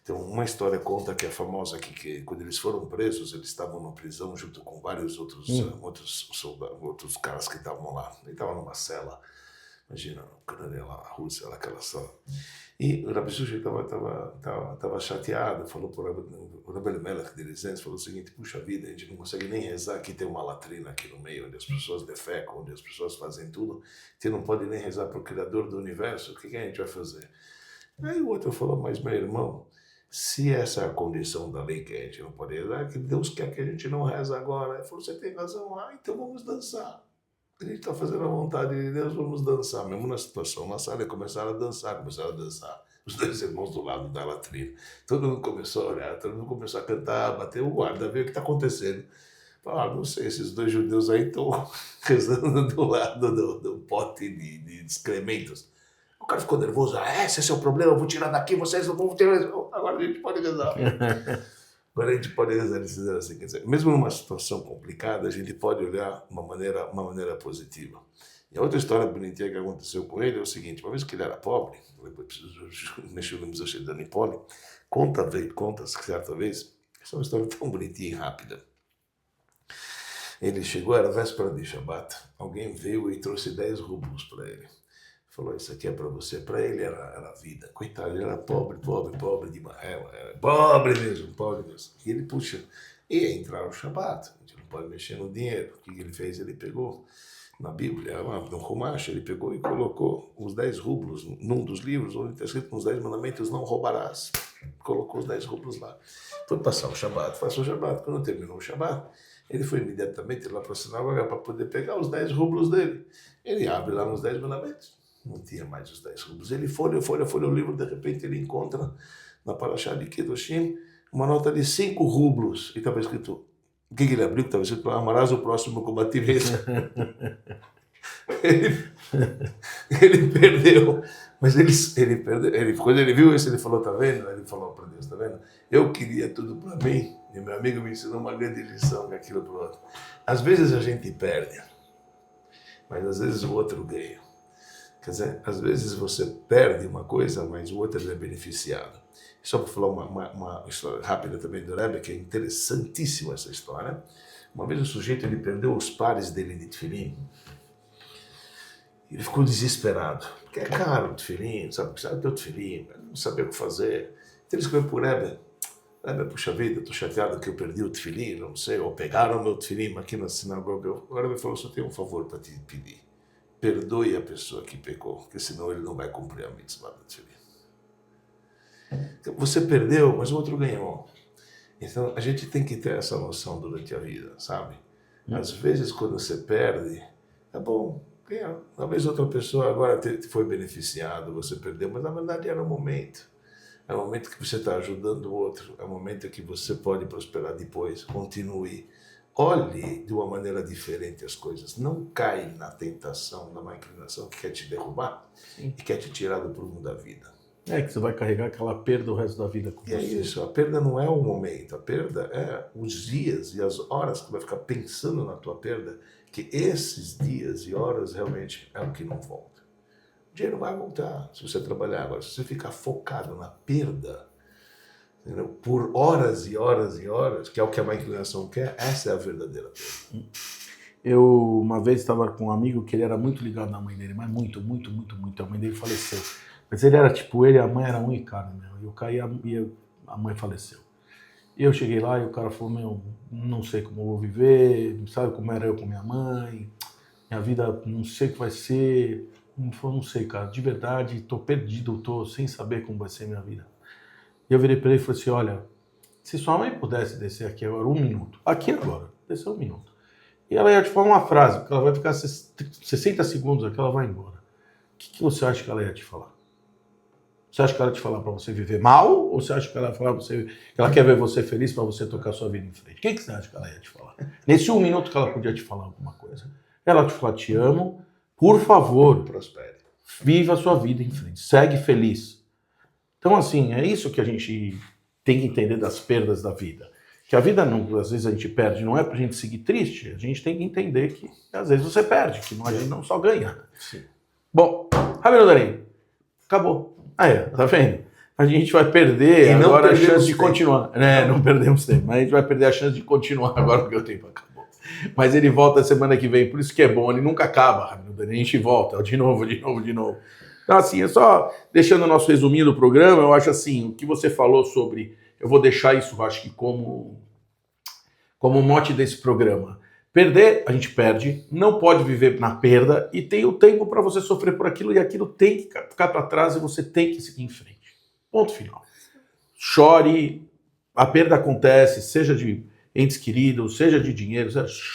Então, uma história conta que é famosa aqui, que quando eles foram presos, eles estavam na prisão junto com vários outros soldados, outros caras que estavam lá. Ele estava numa cela, imagina, Ucrânia lá, Rússia, lá, aquela sala. E o Rabbi Zusha estava chateado, falou para o Rabbi Elimelech de Lizença, falou o seguinte, puxa vida, a gente não consegue nem rezar, aqui tem uma latrina aqui no meio, onde as pessoas defecam, onde as pessoas fazem tudo, você não pode nem rezar para o Criador do Universo, o que a gente vai fazer? Aí o outro falou, mas meu irmão, se essa é a condição da lei que a gente não pode rezar, que Deus quer que a gente não reza agora. Ele falou, você tem razão, então vamos dançar. A gente está fazendo a vontade de Deus, vamos dançar. Mesmo na situação, na sala, começaram a dançar. Os 2 irmãos do lado da latrina. Todo mundo começou a olhar, todo mundo começou a cantar, bater o guarda, ver o que está acontecendo. Falaram, não sei, esses 2 judeus aí estão rezando do lado do pote de excrementos. O cara ficou nervoso, esse é seu problema, eu vou tirar daqui, vocês não vão tirar. Agora a gente pode rezar. Agora a gente pode rezar, eles fizeram assim, quer dizer, mesmo numa situação complicada, a gente pode olhar uma maneira positiva. E a outra história bonitinha que aconteceu com ele é o seguinte, uma vez que ele era pobre, depois mexeu no museu de Anipólia, conta certa vez, essa é uma história tão bonitinha e rápida. Ele chegou, era véspera de Shabbat, alguém veio e trouxe 10 rublos para ele. Falou, isso aqui é para você. Para ele era a vida. Coitado, ele era pobre de Marrel. Era pobre mesmo. E ele, ia entrar no Shabbat. A gente não pode mexer no dinheiro. O que ele fez? Ele pegou na Bíblia, no Rumash, ele pegou e colocou os 10 rublos num dos livros, onde está escrito nos 10 mandamentos, não roubarás. Colocou os 10 rublos lá. Foi passar o Shabbat, passou o Shabbat. Quando terminou o Shabbat, ele foi imediatamente lá para a sinagoga para poder pegar os 10 rublos dele. Ele abre lá nos 10 mandamentos. Não tinha mais os 10 rublos. Ele folha o livro, de repente ele encontra na Parashá de Kedoshim uma nota de 5 rublos. E estava escrito, o que ele abriu? Estava escrito, amarás o próximo com batimento. ele perdeu. Mas ele perdeu. Quando ele viu isso, ele falou, tá vendo? Ele falou para Deus, tá vendo? Eu queria tudo para mim. E meu amigo me ensinou uma grande lição que aquilo para o outro. Às vezes a gente perde, mas às vezes o outro ganha. Quer dizer, às vezes você perde uma coisa, mas o outro é beneficiado. Só para falar uma história rápida também do Rebbe, que é interessantíssima essa história. Uma vez o sujeito ele perdeu os pares dele de tefilim. Ele ficou desesperado, porque é caro o tefilim, sabe o teu tefilim, não sabia o que fazer. Então ele escreveu para o Rebbe, puxa vida, estou chateado que eu perdi o tefilim, não sei, ou pegaram o meu tefilim aqui na sinagoga. O Rebbe falou, só tenho um favor para te pedir. Perdoe a pessoa que pecou, porque senão ele não vai cumprir a mitzvah do tefilim. Então, você perdeu, mas o outro ganhou. Então, a gente tem que ter essa noção durante a vida, sabe? Às vezes, quando você perde, é bom, ganhar. Talvez outra pessoa agora foi beneficiada, você perdeu, mas na verdade era o momento. É o momento que você está ajudando o outro, é o momento que você pode prosperar depois, continue. Olhe de uma maneira diferente as coisas. Não cai na tentação, na má inclinação que quer te derrubar e quer te tirar do prumo da vida. É que você vai carregar aquela perda o resto da vida com você. É isso, a perda não é o momento, a perda é os dias e as horas que você vai ficar pensando na tua perda, que esses dias e horas realmente é o que não volta. o dinheiro vai voltar se você trabalhar. Agora, se você ficar focado na perda, entendeu? Por horas e horas e horas, que é o que a má inclinação quer, essa é a verdadeira perda. Eu, uma vez, estava com um amigo que ele era muito ligado na mãe dele, mas muito, muito, muito, muito. A mãe dele faleceu. Mas ele era tipo ele, a mãe era um e carne, meu. Eu caí e a mãe faleceu. E eu cheguei lá e o cara falou, meu, não sei como eu vou viver, sabe como era eu com minha mãe, minha vida não sei o que vai ser. Ele falou, não sei, cara, de verdade, tô perdido, tô sem saber como vai ser minha vida. E eu virei para ele e falei assim, olha, se sua mãe pudesse descer aqui agora 1 minuto, aqui agora, descer 1 minuto, e ela ia te falar uma frase, porque ela vai ficar 60 segundos aqui, ela vai embora. O que você acha que ela ia te falar? Você acha que ela ia te falar para você viver mal? Ou você acha que ela ia falar pra você, que ela quer ver você feliz para você tocar sua vida em frente? O que você acha que ela ia te falar? Nesse 1 minuto que ela podia te falar alguma coisa. Ela te falar, te amo, por favor, Prospere. viva a sua vida em frente, segue feliz. Então, assim, é isso que a gente tem que entender das perdas da vida. Que a vida, não, às vezes, a gente perde, não é pra gente seguir triste, a gente tem que entender que, às vezes, você perde, que a gente não só ganha. Sim. Bom, Rabino Dani, acabou. Tá vendo? A gente vai perder E não agora a perdemos chance de tempo. continuar. Não perdemos tempo, mas a gente vai perder a chance de continuar agora porque o tempo acabou. Mas ele volta semana que vem, por isso que é bom, ele nunca acaba, Rabino Dani, a gente volta de novo. Então, assim, é só deixando o nosso resuminho do programa, eu acho assim, o que você falou sobre... Eu vou deixar isso, acho que como mote desse programa. Perder, a gente perde, não pode viver na perda e tem o tempo para você sofrer por aquilo e aquilo tem que ficar para trás e você tem que seguir em frente. Ponto final. Chore, a perda acontece, seja de entes queridos, seja de dinheiro,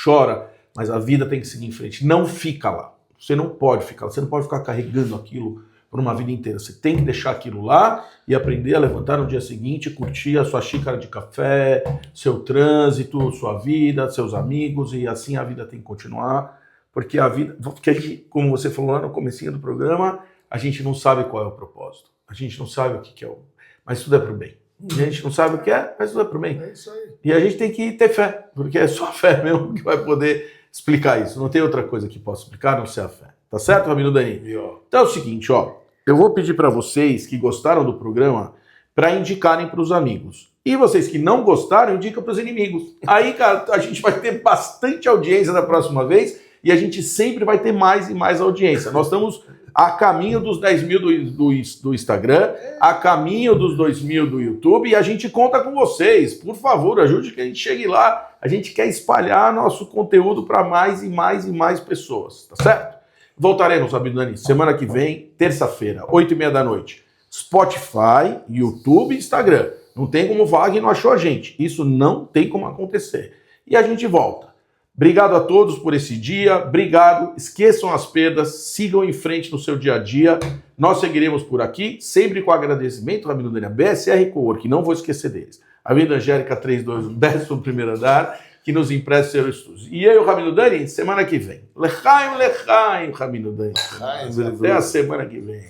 chora, mas a vida tem que seguir em frente. Não fica lá. Você não pode ficar lá, você não pode ficar carregando aquilo por uma vida inteira. Você tem que deixar aquilo lá e aprender a levantar no dia seguinte, curtir a sua xícara de café, seu trânsito, sua vida, seus amigos, e assim a vida tem que continuar, porque a vida, porque a gente, como você falou lá no comecinho do programa, a gente não sabe qual é o propósito, a gente não sabe o que é mas tudo é pro bem. E a gente não sabe o que é, mas tudo é pro bem. É isso aí. E a gente tem que ter fé, porque é só a fé mesmo que vai poder explicar isso. Não tem outra coisa que possa explicar, a não ser a fé. Tá certo, Rabino Dani? Então é o seguinte, eu vou pedir para vocês que gostaram do programa para indicarem para os amigos. E vocês que não gostaram, indicam para os inimigos. Aí, cara, a gente vai ter bastante audiência da próxima vez e a gente sempre vai ter mais e mais audiência. Nós estamos a caminho dos 10 mil do Instagram, a caminho dos 2 mil do YouTube e a gente conta com vocês. Por favor, ajude que a gente chegue lá. A gente quer espalhar nosso conteúdo para mais e mais e mais pessoas, tá certo? Voltaremos, Rabino Dani, semana que vem, terça-feira, 8h30 da noite. Spotify, YouTube e Instagram. Não tem como falar que não achou a gente. Isso não tem como acontecer. E a gente volta. Obrigado a todos por esse dia. Obrigado. Esqueçam as perdas. Sigam em frente no seu dia a dia. Nós seguiremos por aqui, sempre com agradecimento, Rabino Dani, a BSR Cowork, não vou esquecer deles. A Avenida Angélica 321, 11º andar, que nos empresta seus estudos. E eu, Rabino Dani, semana que vem. Lechaim, Rabino Dani. Até a semana que vem.